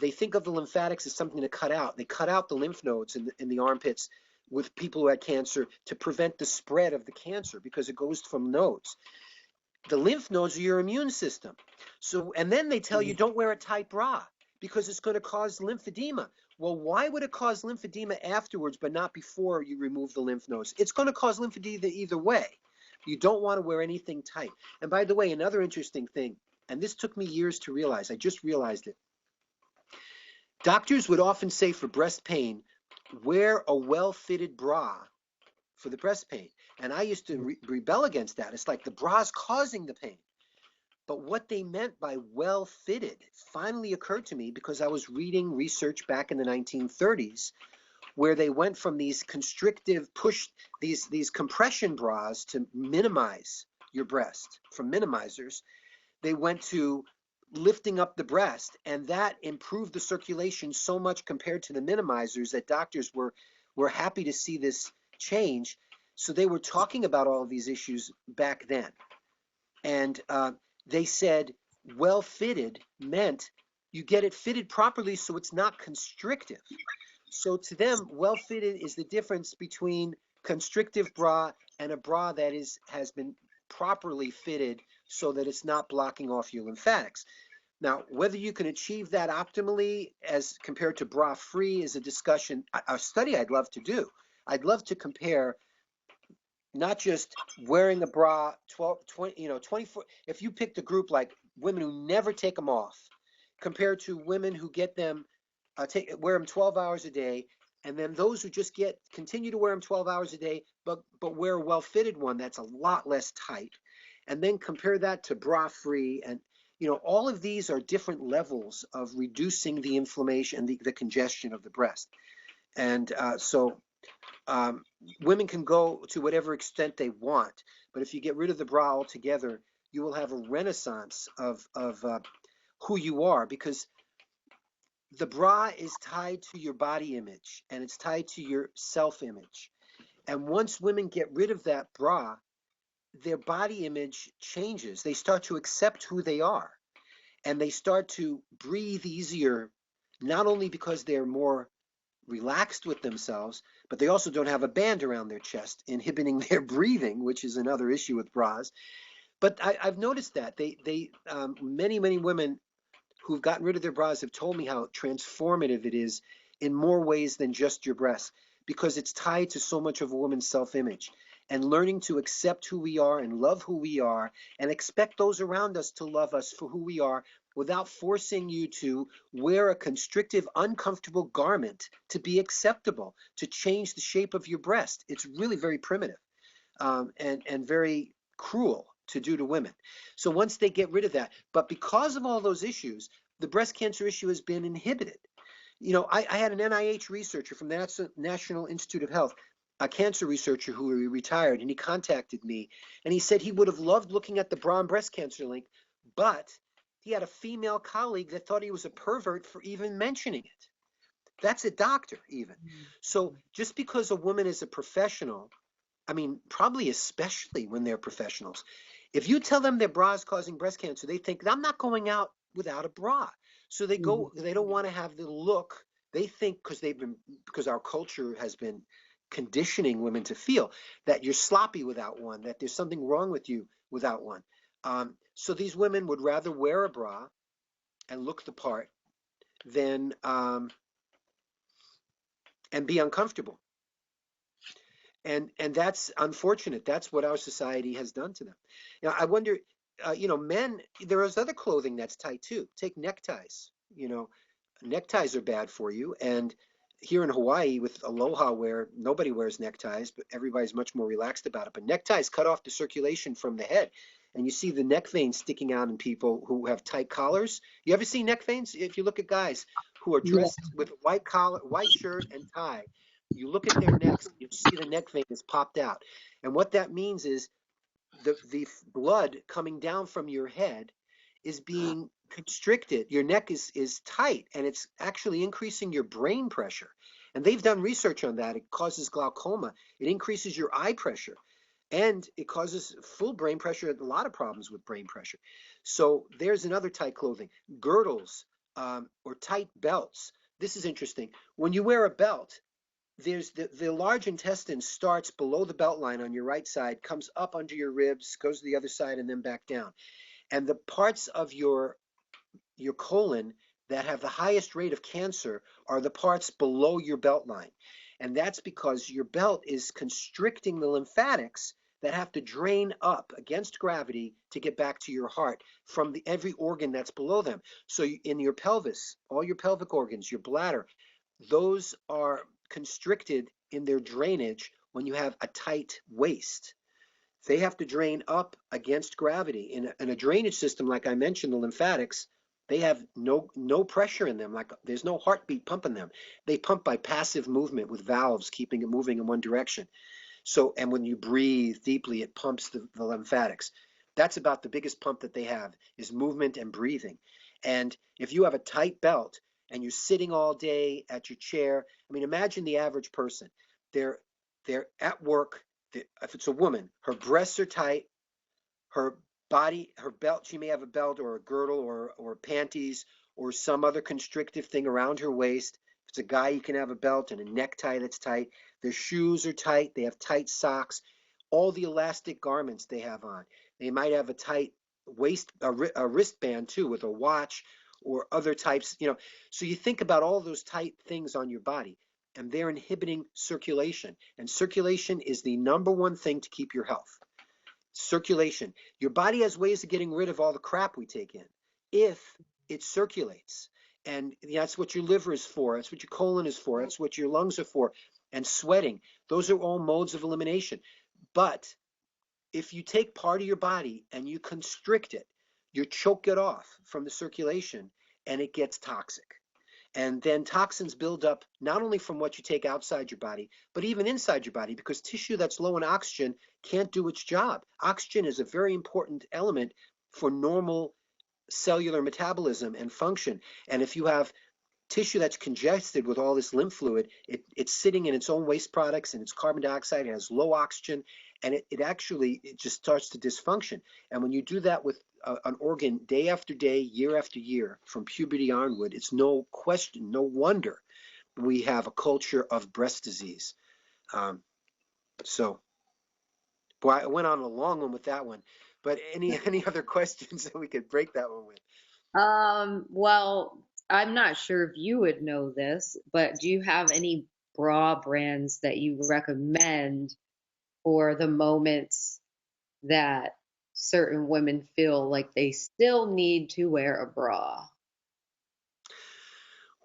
They think of the lymphatics as something to cut out. They cut out the lymph nodes in the armpits with people who had cancer to prevent the spread of the cancer because it goes from nodes. The lymph nodes are your immune system. So, and then they tell you don't wear a tight bra because it's going to cause lymphedema. Well, why would it cause lymphedema afterwards, but not before you remove the lymph nodes? It's going to cause lymphedema either way. You don't want to wear anything tight. And by the way, another interesting thing, and this took me years to realize, I just realized it. Doctors would often say for breast pain, wear a well-fitted bra for the breast pain. And I used to rebel against that. It's like the bra's causing the pain. But what they meant by well fitted finally occurred to me because I was reading research back in the 1930s where they went from these constrictive push, these compression bras to minimize your breast from minimizers. They went to lifting up the breast, and that improved the circulation so much compared to the minimizers that doctors were happy to see this change. So they were talking about all of these issues back then. And they said well fitted meant you get it fitted properly so it's not constrictive. So to them, well fitted is the difference between constrictive bra and a bra that has been properly fitted so that it's not blocking off your lymphatics. Now, whether you can achieve that optimally as compared to bra free is a discussion, a study I'd love to do. I'd love to compare not just wearing a bra 12 20 24. If you picked a group like women who never take them off compared to women who get them wear them 12 hours a day, and then those who just continue to wear them 12 hours a day but wear a well fitted one that's a lot less tight, and then compare that to bra free. And all of these are different levels of reducing the inflammation and the congestion of the breast. And um, women can go to whatever extent they want, but if you get rid of the bra altogether, you will have a renaissance of who you are, because the bra is tied to your body image and it's tied to your self image. And once women get rid of that bra, their body image changes. They start to accept who they are, and they start to breathe easier, not only because they're more relaxed with themselves, but they also don't have a band around their chest inhibiting their breathing, which is another issue with bras. But I've noticed that many women who've gotten rid of their bras have told me how transformative it is in more ways than just your breasts, because it's tied to so much of a woman's self-image, and learning to accept who we are and love who we are and expect those around us to love us for who we are without forcing you to wear a constrictive, uncomfortable garment to be acceptable, to change the shape of your breast. It's really very primitive, and very cruel to do to women. So once they get rid of that, but because of all those issues, the breast cancer issue has been inhibited. I had an NIH researcher from the National Institute of Health, a cancer researcher who retired, and he contacted me, and he said he would have loved looking at the bra and breast cancer link, but he had a female colleague that thought he was a pervert for even mentioning it. That's a doctor, even. So just because a woman is a professional, I mean, probably especially when they're professionals, if you tell them their bra is causing breast cancer, they think, I'm not going out without a bra. So they go, they don't want to have the look. They think because our culture has been conditioning women to feel that you're sloppy without one, that there's something wrong with you without one. So these women would rather wear a bra and look the part than and be uncomfortable. And that's unfortunate. That's what our society has done to them. Now, I wonder, men. There is other clothing that's tight too. Take neckties. Neckties are bad for you. And here in Hawaii, with aloha, where nobody wears neckties, but everybody's much more relaxed about it. But neckties cut off the circulation from the head, and you see the neck veins sticking out in people who have tight collars. You ever see neck veins? If you look at guys who are Yeah. dressed with a white collar, white shirt and tie, you look at their necks, you see the neck vein is popped out. And what that means is the blood coming down from your head is being constricted. Your neck is tight, and it's actually increasing your brain pressure. And they've done research on that. It causes glaucoma. It increases your eye pressure, and it causes full brain pressure. A lot of problems with brain pressure. So there's another tight clothing, girdles, or tight belts. This is interesting. When you wear a belt, there's the large intestine starts below the belt line on your right side, comes up under your ribs, goes to the other side, and then back down. And the parts of your colon that have the highest rate of cancer are the parts below your belt line. And that's because your belt is constricting the lymphatics that have to drain up against gravity to get back to your heart from every organ that's below them. So in your pelvis, all your pelvic organs, your bladder, those are constricted in their drainage when you have a tight waist. They have to drain up against gravity. In a drainage system, like I mentioned, the lymphatics, they have no pressure in them. Like there's no heartbeat pumping them. They pump by passive movement with valves, keeping it moving in one direction. So, and when you breathe deeply, it pumps the lymphatics. That's about the biggest pump that they have is movement and breathing. And if you have a tight belt and you're sitting all day at your chair, I mean, imagine the average person. They're they're at work. If it's a woman, her breasts are tight, her body, her belt, she may have a belt or a girdle or panties or some other constrictive thing around her waist. If it's a guy, you can have a belt and a necktie that's tight. Their shoes are tight. They have tight socks. All the elastic garments they have on. They might have a tight a wristband too, with a watch or other types. So you think about all those tight things on your body, and they're inhibiting circulation. And circulation is the number one thing to keep your health. Circulation. Your body has ways of getting rid of all the crap we take in if it circulates. And that's what your liver is for. That's what your colon is for. That's what your lungs are for. And sweating. Those are all modes of elimination. But if you take part of your body and you constrict it, you choke it off from the circulation and it gets toxic. And then toxins build up not only from what you take outside your body, but even inside your body, because tissue that's low in oxygen can't do its job. Oxygen is a very important element for normal cellular metabolism and function. And if you have tissue that's congested with all this lymph fluid, it's sitting in its own waste products and it's carbon dioxide, it has low oxygen, and it just starts to dysfunction. And when you do that with an organ day after day, year after year, from puberty onward, it's no question, no wonder we have a culture of breast disease. So, boy, I went on a long one with that one. But any other questions that we could break that one with? Well, I'm not sure if you would know this, but do you have any bra brands that you recommend for the moments that certain women feel like they still need to wear a bra?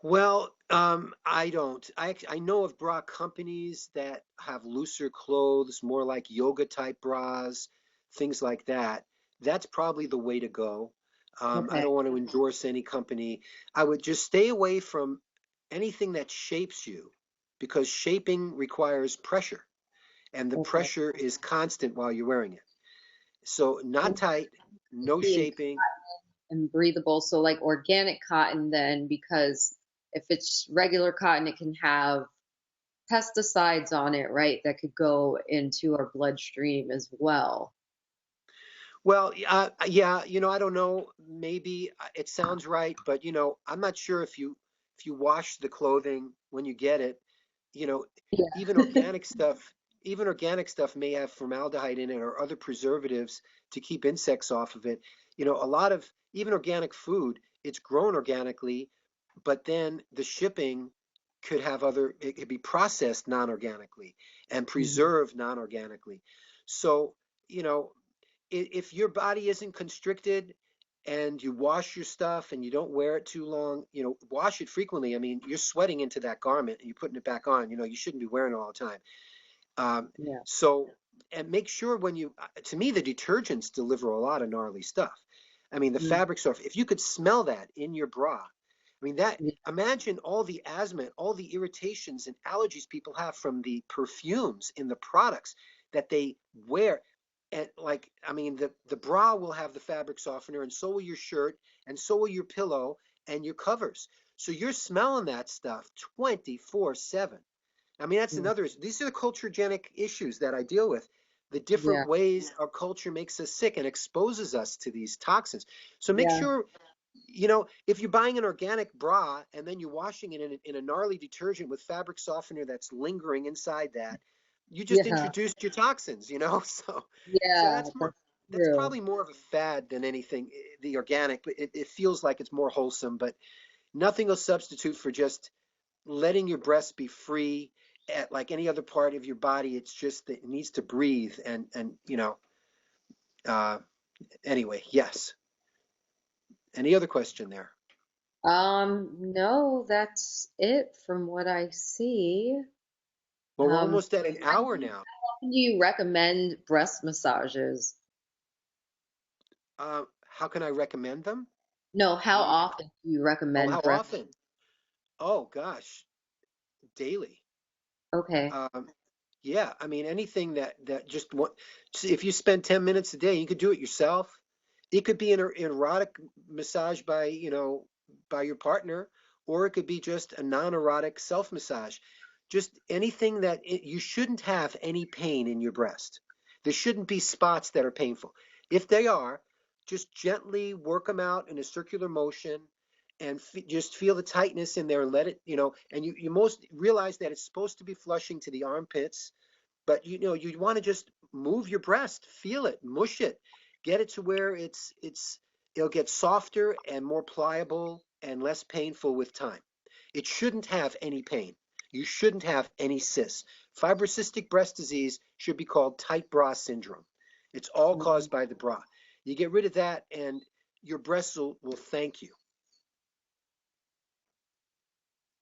Well, I don't. I know of bra companies that have looser clothes, more like yoga type bras, things like that. That's probably the way to go. I Okay. don't want to endorse any company. I would just stay away from anything that shapes you because shaping requires pressure, and the Okay. pressure is constant while you're wearing it. So not tight, no Being shaping. and breathable. So like organic cotton then, because if it's regular cotton, it can have pesticides on it, right? That could go into our bloodstream as well. Well, yeah, I don't know. Maybe it sounds right, but I'm not sure if you wash the clothing when you get it, you know, even Yeah. organic stuff, even organic stuff may have formaldehyde in it or other preservatives to keep insects off of it. A lot of even organic food, it's grown organically, but then the shipping could have it could be processed non-organically and Mhm. preserved non-organically. So, you know, if your body isn't constricted and you wash your stuff and you don't wear it too long, wash it frequently. I mean, you're sweating into that garment and you're putting it back on. You shouldn't be wearing it all the time. Um, Yeah. so, and make sure to me, the detergents deliver a lot of gnarly stuff. I mean, the Mhm. fabric stuff, if you could smell that in your bra, I mean, Yeah. imagine all the asthma, all the irritations and allergies people have from the perfumes in the products that they wear. And like, I mean, the bra will have the fabric softener, and so will your shirt, and so will your pillow and your covers. So you're smelling that stuff 24/7. I mean, these are the culturogenic issues that I deal with. The different Yeah. ways our culture makes us sick and exposes us to these toxins. So make Yeah. sure, if you're buying an organic bra and then you're washing it in a gnarly detergent with fabric softener that's lingering inside that, you just Yeah. introduced your toxins. So Yeah. that's more, That's that's true. probably more of a fad than anything, the organic, but it feels like it's more wholesome, but nothing will substitute for just letting your breast be free at like any other part of your body. It's just that it needs to breathe uh anyway, yes. Any other question there? No, that's it from what I see. Well, we're almost at an How hour now. often do you recommend breast massages? How can I recommend them? No, how What do you mean? often do you Oh, recommend how breast? often? Oh gosh, daily. Okay. um yeah, I mean, anything that just want, if you spend 10 minutes a day, you could do it yourself. It could be an erotic massage by your partner, or it could be just a non-erotic self massage. Just anything you shouldn't have any pain in your breast. There shouldn't be spots that are painful. If they are, just gently work them out in a circular motion and just feel the tightness in there and let it, and you most realize that it's supposed to be flushing to the armpits, but you want to just move your breast, feel it, mush it, get it to where it'll get softer and more pliable and less painful with time. It shouldn't have any pain. You shouldn't have any cysts. Fibrocystic breast disease should be called tight bra syndrome. It's all Mhm. caused by the bra. You get rid of that and your breasts will thank you.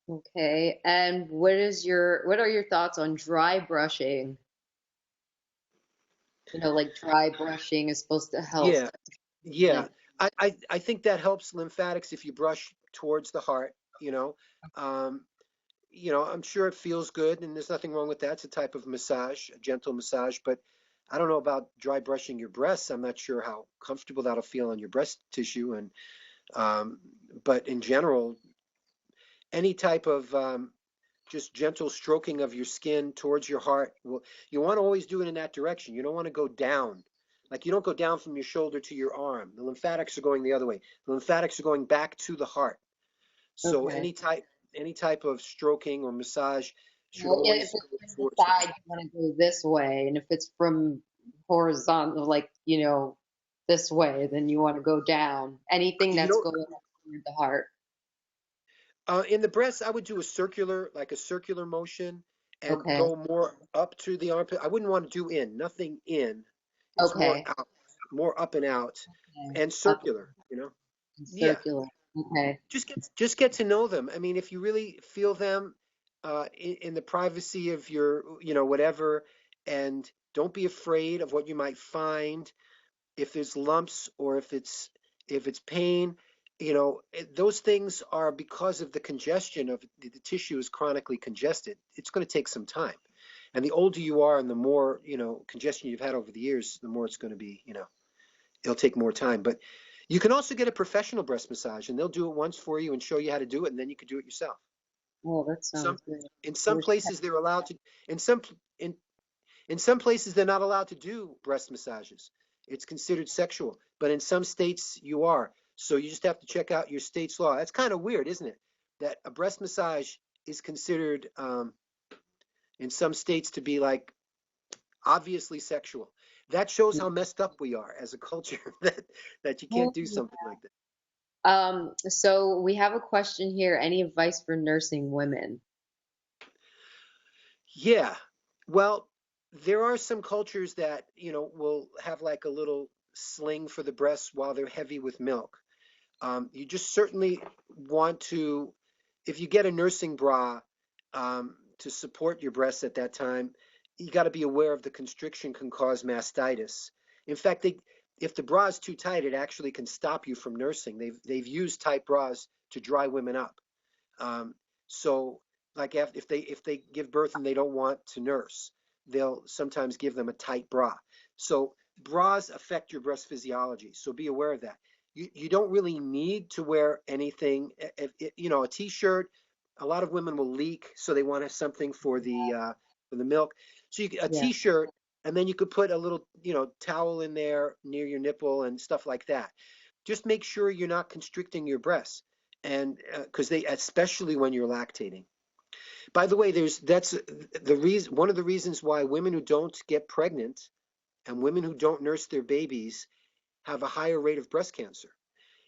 Okay. And what are your thoughts on dry brushing? Like dry brushing is supposed to help. Yeah, yeah. Like, I think that helps lymphatics if you brush towards the heart, Um, I'm sure it feels good and there's nothing wrong with that. It's a type of massage, a gentle massage, but I don't know about dry brushing your breasts. I'm not sure how comfortable that'll feel on your breast tissue. And um, but in general, any type of just gentle stroking of your skin towards your heart, well, you want to always do it in that direction. You don't want to go down. Like you don't go down from your shoulder to your arm. The lymphatics are going the other way. The lymphatics are going back to the heart. So okay. any type of stroking or massage should Well, yeah, if always it's go from the towards the side, heart. you want to go this way, and if it's from horizontal, like, this way, then you want to go down. Anything You that's know, going toward the heart. in the breast, I would do like a circular motion, and Okay. go more up to the armpit. I wouldn't want to do nothing in. It's more Okay. out, more up and out, Okay. and Up circular. and Yeah, circular. Okay. just get to know them. I mean, if you really feel them in the privacy of your, whatever, and don't be afraid of what you might find. If there's lumps or if it's pain, those things are because of the congestion of the tissue is chronically congested. It's going to take some time, and the older you are and the more congestion you've had over the years, the more it's going to be. It'll take more time. But You can also get a professional breast massage, and they'll do it once for you and show you how to do it, and then you can do it yourself. Oh, that Some sounds good. in I some wish I places they're allowed to. In some in some places they're not allowed to do breast massages. It's considered sexual, but in some states you are. So you just have to check out your state's law. That's kind of weird, isn't it? That a breast massage is considered in some states to be like obviously sexual. That shows how messed up we are as a culture that you can't do had. something like that. So we have a question here. Any advice for nursing women? Yeah. Well, there are some cultures that, will have like a little sling for the breasts while they're heavy with milk. You just certainly want to, if you get a nursing bra to support your breasts at that time, you got to be aware of the constriction can cause mastitis. In fact, if the bra is too tight, it actually can stop you from nursing. They've used tight bras to dry women up. Um, so, like if they give birth and they don't want to nurse, they'll sometimes give them a tight bra. So bras affect your breast physiology. So be aware of that. You don't really need to wear anything. A t-shirt. A lot of women will leak, so they want something for the milk. So a Yeah. t-shirt, and then you could put a little towel in there near your nipple and stuff like that. Just make sure you're not constricting your breasts, and because they, especially when you're lactating. By the way, that's the reason, one of the reasons why women who don't get pregnant and women who don't nurse their babies have a higher rate of breast cancer.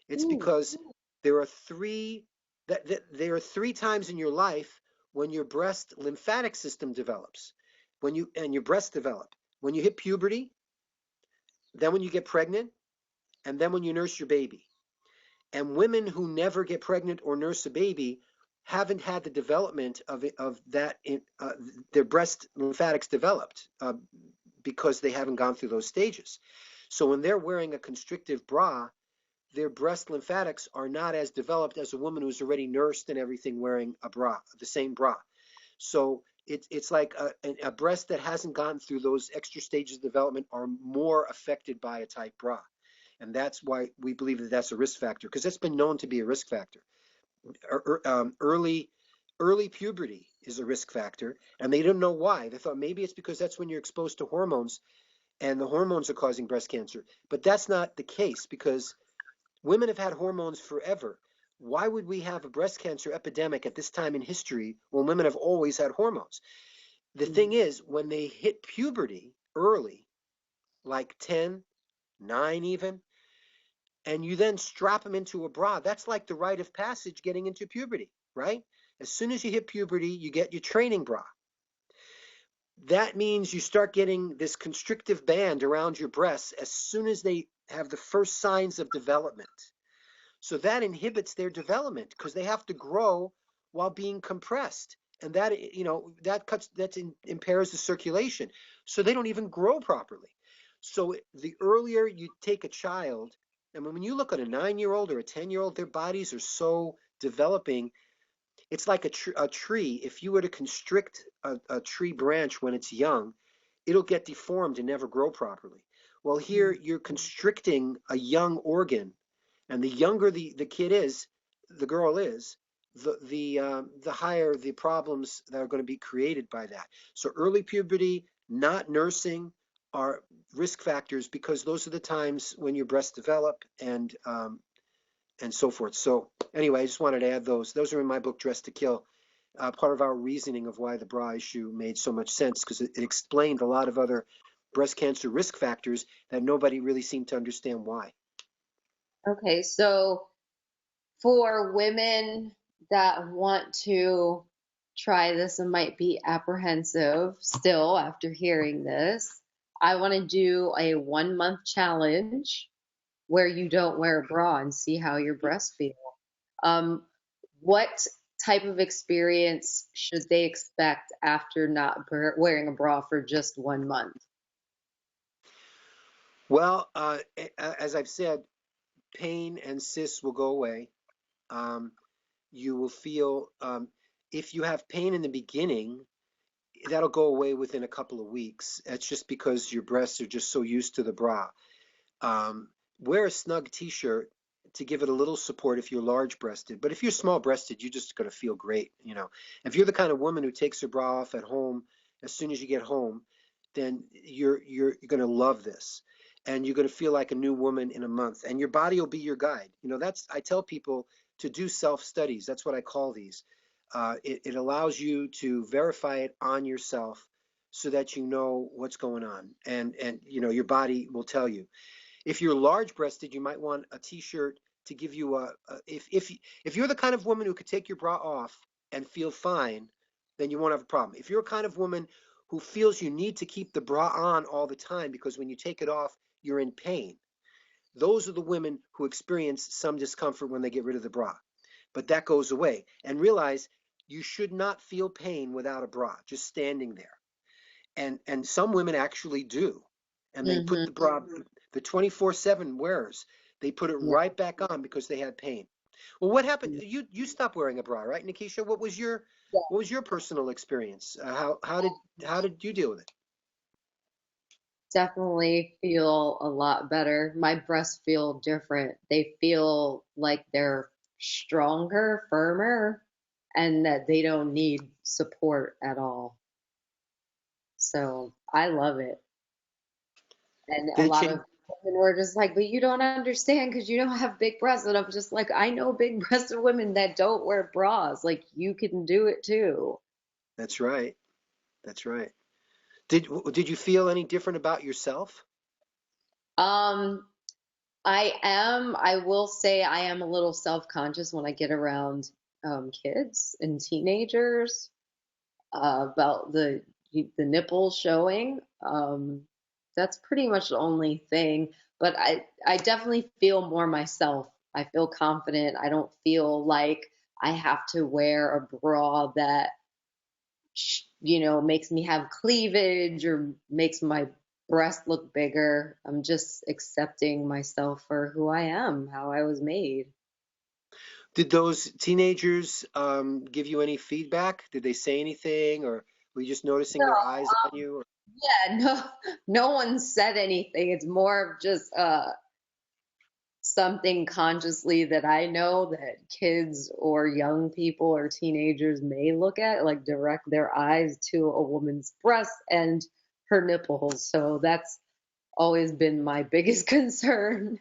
It's Ooh. because there are three there are three times in your life when your breast lymphatic system develops, and your breasts develop. When you hit puberty, then when you get pregnant, and then when you nurse your baby. And women who never get pregnant or nurse a baby haven't had the development of that their breast lymphatics developed because they haven't gone through those stages. So when they're wearing a constrictive bra, their breast lymphatics are not as developed as a woman who's already nursed and everything wearing a bra, the same bra. So it's like a breast that hasn't gone through those extra stages of development are more affected by a tight bra. And that's why we believe that that's a risk factor, because it's been known to be a risk factor. Early puberty is a risk factor, and they didn't know why. They thought maybe it's because that's when you're exposed to hormones, and the hormones are causing breast cancer. But that's not the case, because women have had hormones forever. Why would we have a breast cancer epidemic at this time in history when women have always had hormones? The thing is, when they hit puberty early, like 10, 9 even, and you then strap them into a bra, that's like the rite of passage getting into puberty, right? As soon as you hit puberty, you get your training bra. That means you start getting this constrictive band around your breasts as soon as they have the first signs of development. So that inhibits their development because they have to grow while being compressed. And that impairs the circulation. So they don't even grow properly. So the earlier you take a child, and when you look at a 9-year-old or a 10-year-old, their bodies are so developing. It's like a tree. If you were to constrict a tree branch when it's young, it'll get deformed and never grow properly. Well, here you're constricting a young organ, and the younger the kid is, the girl is, the higher the problems that are going to be created by that. So early puberty, not nursing, are risk factors because those are the times when your breasts develop and so forth. So anyway, I just wanted to add those. Those are in my book, Dress to Kill. Part of our reasoning of why the bra issue made so much sense because it explained a lot of other breast cancer risk factors that nobody really seemed to understand why. Okay, so for women that want to try this and might be apprehensive still after hearing this, I want to do a 1 month challenge where you don't wear a bra and see how your breasts feel. Um, what type of experience should they expect after not wearing a bra for just 1 month? Well, as I've said, pain and cysts will go away. Um, you will feel, if you have pain in the beginning, that'll go away within a couple of weeks. That's just because your breasts are just so used to the bra. Um, wear a snug t-shirt to give it a little support if you're large breasted. But if you're small breasted, you're just going to feel great. If you're the kind of woman who takes her bra off at home as soon as you get home, then you're going to love this. And you're going to feel like a new woman in a month, and your body will be your guide. That's, I tell people to do self studies. That's what I call these. It allows you to verify it on yourself so that you know what's going on, and your body will tell you. If you're large breasted, you might want a t-shirt to give you if you're the kind of woman who could take your bra off and feel fine, then you won't have a problem. If you're a kind of woman who feels you need to keep the bra on all the time because when you take it off, you're in pain, those are the women who experience some discomfort when they get rid of the bra. But that goes away. And realize you should not feel pain without a bra, just standing there. And some women actually do. And they put Hmm. the bra, the 24/7 wearers, they put it Yeah. right back on because they had pain. Well, what happened? You stopped wearing a bra, right, Nikisha? What was your personal experience? How did you deal with it? Definitely feel a lot better. My breasts feel different. They feel like they're stronger, firmer, and that they don't need support at all. So I love it. And a Did it lot change? of women were just like, but you don't understand because you don't have big breasts. And I'm just like, I know big breasted women that don't wear bras. Like, you can do it too. That's right. That's right. Did you feel any different about yourself? Um, I will say I am a little self-conscious when I get around kids and teenagers about the nipples showing. That's pretty much the only thing. But I definitely feel more myself. I feel confident. I don't feel like I have to wear a bra that makes me have cleavage or makes my breast look bigger. I'm just accepting myself for who I am, how I was made. Did those teenagers give you any feedback? Did they say anything, or were you just noticing their eyes on you? Yeah, no one said anything. It's more of just something consciously that I know that kids or young people or teenagers may look at, like direct their eyes to a woman's breast and her nipples. So that's always been my biggest concern.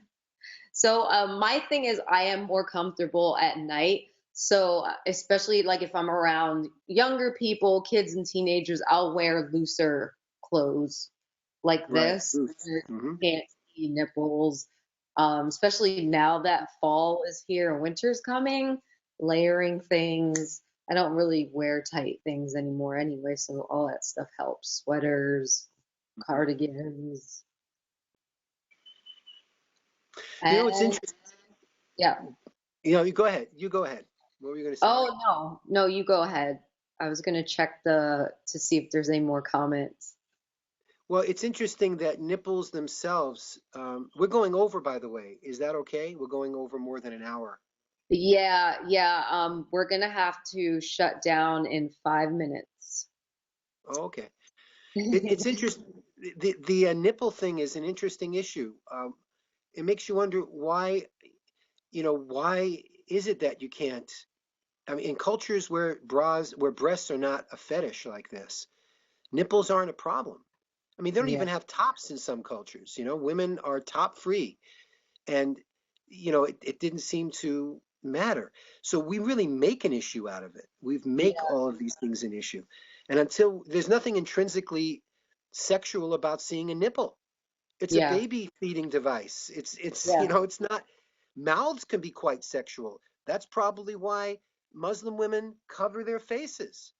So my thing is I am more comfortable at night. So especially like if I'm around younger people, kids and teenagers, I'll wear looser clothes like Right. this. Boots. Where Hmm. you can't see nipples. Especially now that fall is here and winter's coming, layering things. I don't really wear tight things anymore anyway, so all that stuff helps. Sweaters, cardigans, It's and interesting. yeah. You go ahead. You go ahead. What were you going to say? Oh no, no, you go ahead. I was gonna check the to see if there's any more comments. Well, it's interesting that nipples themselves. We're going over, by the way. Is that okay? We're going over more than an hour. Yeah, yeah. We're gonna have to shut down in 5 minutes. Oh, okay. It's interesting. The nipple thing is an interesting issue. It makes you wonder why is it that you can't? I mean, in cultures where breasts are not a fetish like this, nipples aren't a problem. I mean, they don't Yeah, even have tops in some cultures. Women are top free, and it didn't seem to matter. So we really make an issue out of it. We make yeah, all of these things an issue, and until there's nothing intrinsically sexual about seeing a nipple. It's a yeah, baby feeding device. It's yeah, it's not. Mouths can be quite sexual. That's probably why Muslim women cover their faces,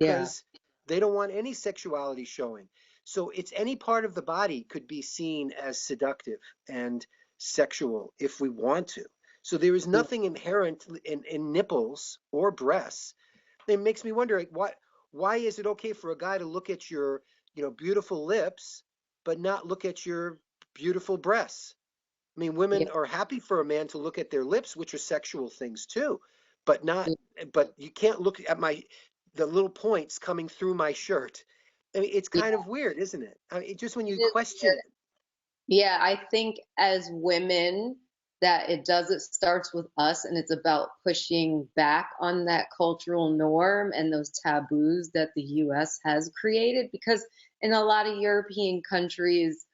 yeah, because they don't want any sexuality showing. So it's any part of the body could be seen as seductive and sexual if we want to. So there is yeah, nothing inherent in nipples or breasts. It makes me wonder, like, why is it okay for a guy to look at your beautiful lips but not look at your beautiful breasts? I mean, yeah, women are happy for a man to look at their lips, which are sexual things too, but not. yeah. But you can't look at the little points coming through my shirt. I mean, it's Yeah. kind of weird, isn't it? I mean, just when It you is question weird. it. Yeah, I think as women that it starts with us, and it's about pushing back on that cultural norm and those taboos that the US has created, because in a lot of European countries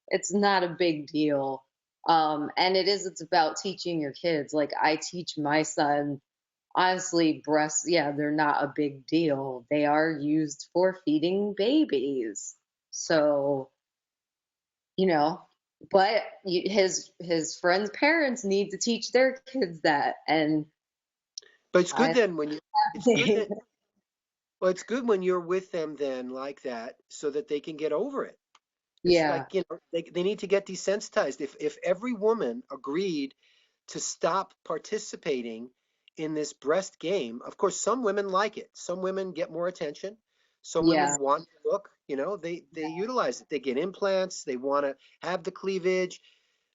it's not a big deal. And it's about teaching your kids. Like I teach my son, honestly, breasts, yeah, they're not a big deal. They are used for feeding babies. So, you know, but his friends' parents need to teach their kids that, and But it's good I then when you, it's good that, well, it's good when you're with them then like that so that they can get over it. It's yeah, like, they need to get desensitized. If every woman agreed to stop participating in this breast game, of course, some women like it. Some women get more attention. Some yeah, women want to look, they utilize it. They get implants. They want to have the cleavage.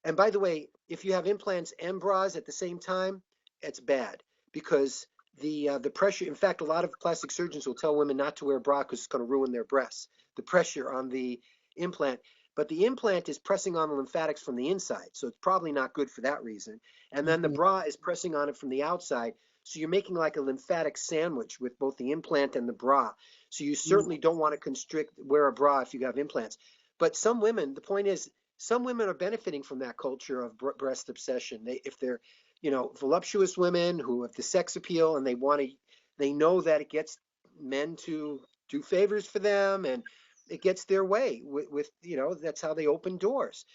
And by the way, if you have implants and bras at the same time, it's bad because the pressure. In fact, a lot of plastic surgeons will tell women not to wear a bra because it's going to ruin their breasts. The pressure on the implant, but the implant is pressing on the lymphatics from the inside, so it's probably not good for that reason. And then the mhm, bra is pressing on it from the outside, so you're making like a lymphatic sandwich with both the implant and the bra. So you mhm, certainly don't want to constrict wear a bra if you have implants. But some women, the point is, some women are benefiting from that culture of breast obsession. If they're, voluptuous women who have the sex appeal and they know that it gets men to do favors for them and it gets their way that's how they open doors.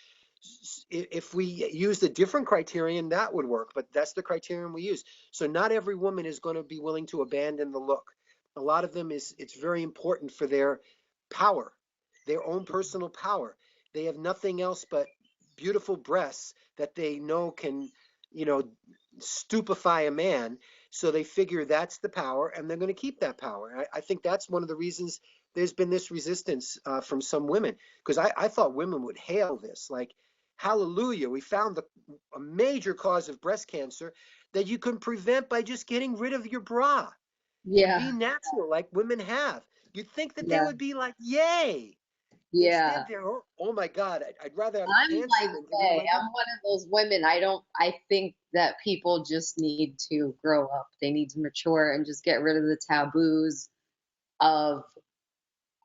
If we used a different criterion, that would work, but that's the criterion we use. So not every woman is going to be willing to abandon the look. A lot of them it's very important for their power, their own personal power. They have nothing else but beautiful breasts that they know can, you know, stupefy a man. So they figure that's the power, and they're going to keep that power. I think that's one of the reasons there's been this resistance from some women, because I thought women would hail this, like, hallelujah, we found a major cause of breast cancer that you can prevent by just getting rid of your bra and yeah, be natural like women have. You'd think that they yeah, would be like, yay. yeah. Instead, they're, oh my God, I'd rather have I'm cancer like than get rid of Faye. my bra. I'm one of those women. I think that people just need to grow up. They need to mature and just get rid of the taboos of,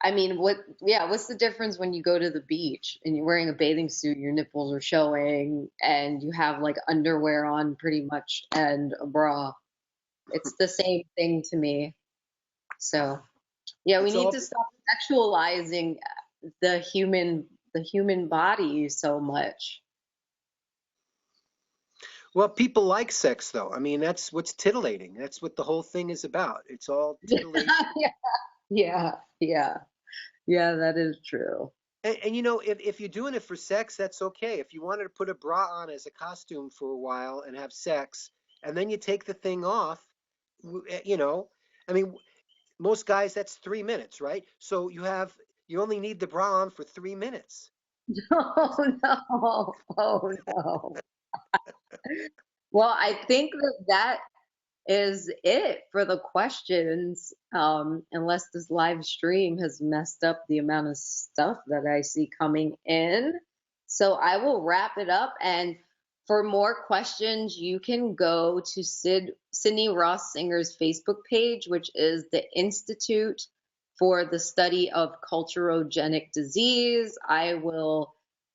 I mean, what's the difference when you go to the beach and you're wearing a bathing suit, your nipples are showing, and you have like underwear on pretty much and a bra? It's the same thing to me. So, yeah, we It's need all, to stop sexualizing the human body so much. well, people like sex though. I mean, that's what's titillating. That's what the whole thing is about. It's all titillation. Yeah, yeah, yeah, yeah, that is true. And if you're doing it for sex, that's okay. If you wanted to put a bra on as a costume for a while and have sex, and then you take the thing off, I mean, most guys, that's 3 minutes, right? So you only need the bra on for 3 minutes. Oh no, oh no. Well, I think that is it for the questions. Unless this live stream has messed up the amount of stuff that I see coming in. So I will wrap it up. And for more questions, you can go to Sydney Ross Singer's Facebook page, which is the Institute for the Study of Culturogenic Disease. I will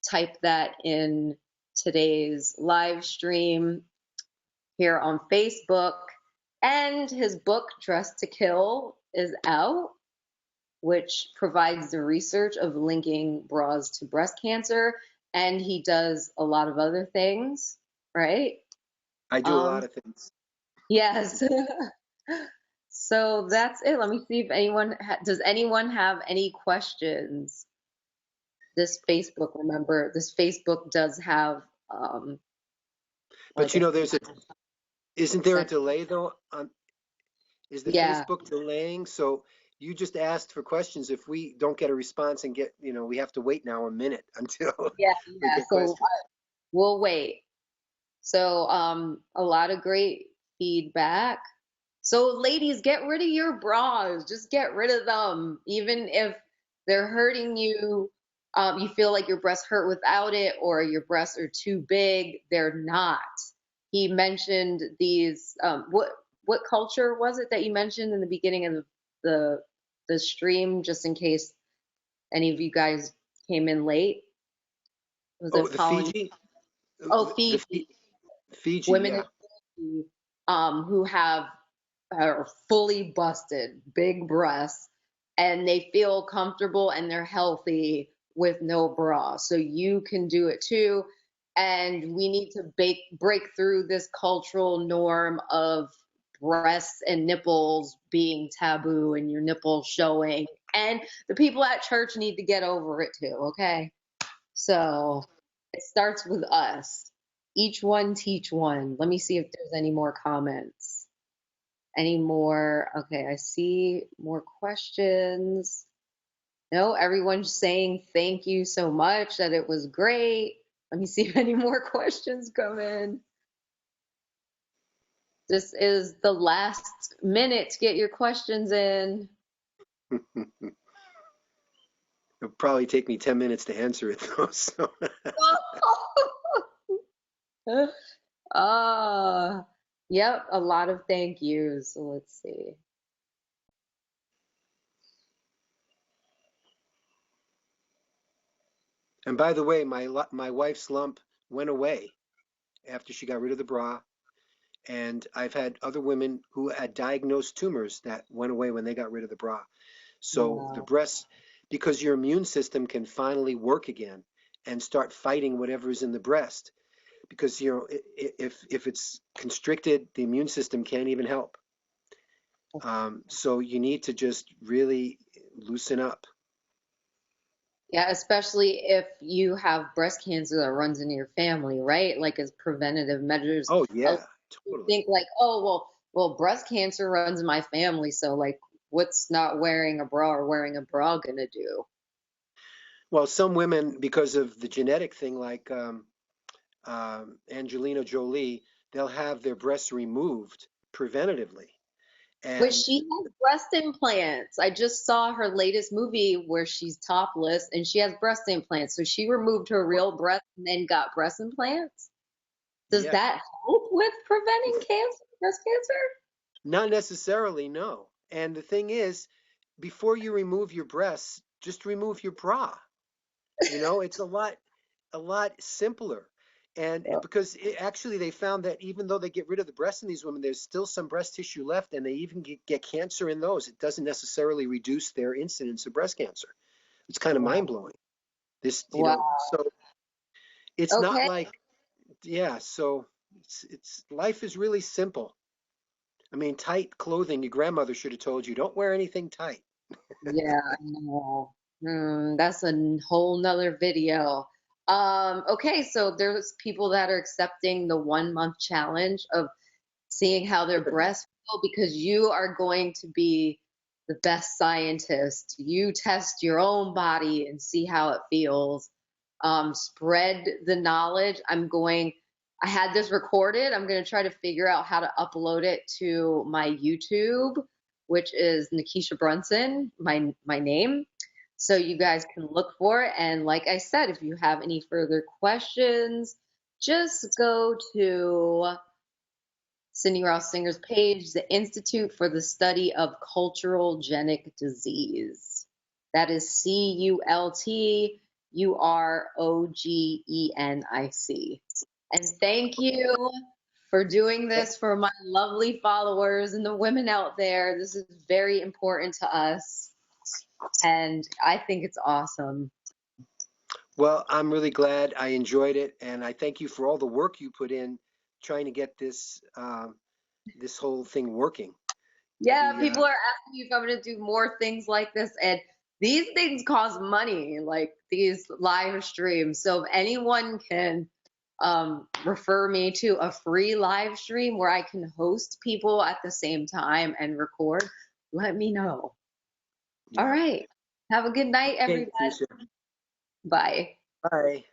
type that in today's live stream here on Facebook. And his book, Dress to Kill, is out, which provides the research of linking bras to breast cancer. And he does a lot of other things, right? I do a lot Um, of things. yes. So that's it. Let me see if does anyone have any questions? This Facebook does have But like a isn't there a section. delay though? Is the Yeah, Facebook delaying? So you just asked for questions. If we don't get a response and we have to wait now a minute until yeah, we yeah. get So questions. we'll wait. So, a lot of great feedback. So, ladies, get rid of your bras. Just get rid of them, even if they're hurting you. You feel like your breasts hurt without it, or your breasts are too big. They're not. He mentioned these. What culture was it that you mentioned in the beginning of the the stream? Just in case any of you guys came in late, was Oh, it the Polynesia? Fiji, Oh, the Fiji. Fiji, Women yeah. in Fiji, who have are fully busted, big breasts, and they feel comfortable and they're healthy with no bra. So you can do it too. And we need to break through this cultural norm of breasts and nipples being taboo and your nipples showing. And the people at church need to get over it too, okay? So it starts with us. Each one teach one. Let me see if there's any more comments. Any more? Okay, I see more questions. No, everyone's saying thank you so much, that it was great. Let me see if any more questions come in. This is the last minute to get your questions in. It'll probably take me 10 minutes to answer it though. So. Yep, a lot of thank yous. So let's see. And by the way, my wife's lump went away after she got rid of the bra. And I've had other women who had diagnosed tumors that went away when they got rid of the bra. So the Wow. breast, because your immune system can finally work again and start fighting whatever's in the breast. Because if it's constricted, the immune system can't even help. So you need to just really loosen up. Yeah, especially if you have breast cancer that runs in your family, right? Like as preventative measures. Oh A lot of yeah, people totally. think like, oh, well, breast cancer runs in my family, so like, what's not wearing a bra or wearing a bra gonna do? Well, some women, because of the genetic thing, like Angelina Jolie, they'll have their breasts removed preventatively. But And she has breast implants. I just saw her latest movie where she's topless and she has breast implants. So she removed her real breast and then got breast implants. Does yeah, that help with preventing cancer, breast cancer? not necessarily, no. And the thing is, before you remove your breasts, just remove your bra. It's a lot simpler. And because actually they found that even though they get rid of the breast in these women, there's still some breast tissue left, and they even get cancer in those. It doesn't necessarily reduce their incidence of breast cancer. It's kind of mind Wow. blowing. This, Wow. so it's not Okay. like, yeah. So it's life is really simple. I mean, tight clothing. Your grandmother should have told you, don't wear anything tight. Yeah, I know. That's a whole nother video. Okay, so there's people that are accepting the 1 month challenge of seeing how their breasts feel because you are going to be the best scientist. You test your own body and see how it feels. Spread the knowledge. I had this recorded. I'm going to try to figure out how to upload it to my YouTube, which is Nikisha Brunson, my name. So you guys can look for it. And like I said, if you have any further questions, just go to Cindy Ross Singer's page, the Institute for the Study of Cultural Genic Disease. That is CULTUROGENIC. And thank you for doing this for my lovely followers and the women out there. This is very important to us. And I think it's awesome. Well, I'm really glad I enjoyed it, and I thank you for all the work you put in trying to get this whole thing working. Yeah, The people are asking me if I'm going to do more things like this, and these things cost money, like these live streams. So if anyone can refer me to a free live stream where I can host people at the same time and record, let me know. All Yeah. right. Have a good night, Okay, everybody. Keisha. Bye. Bye.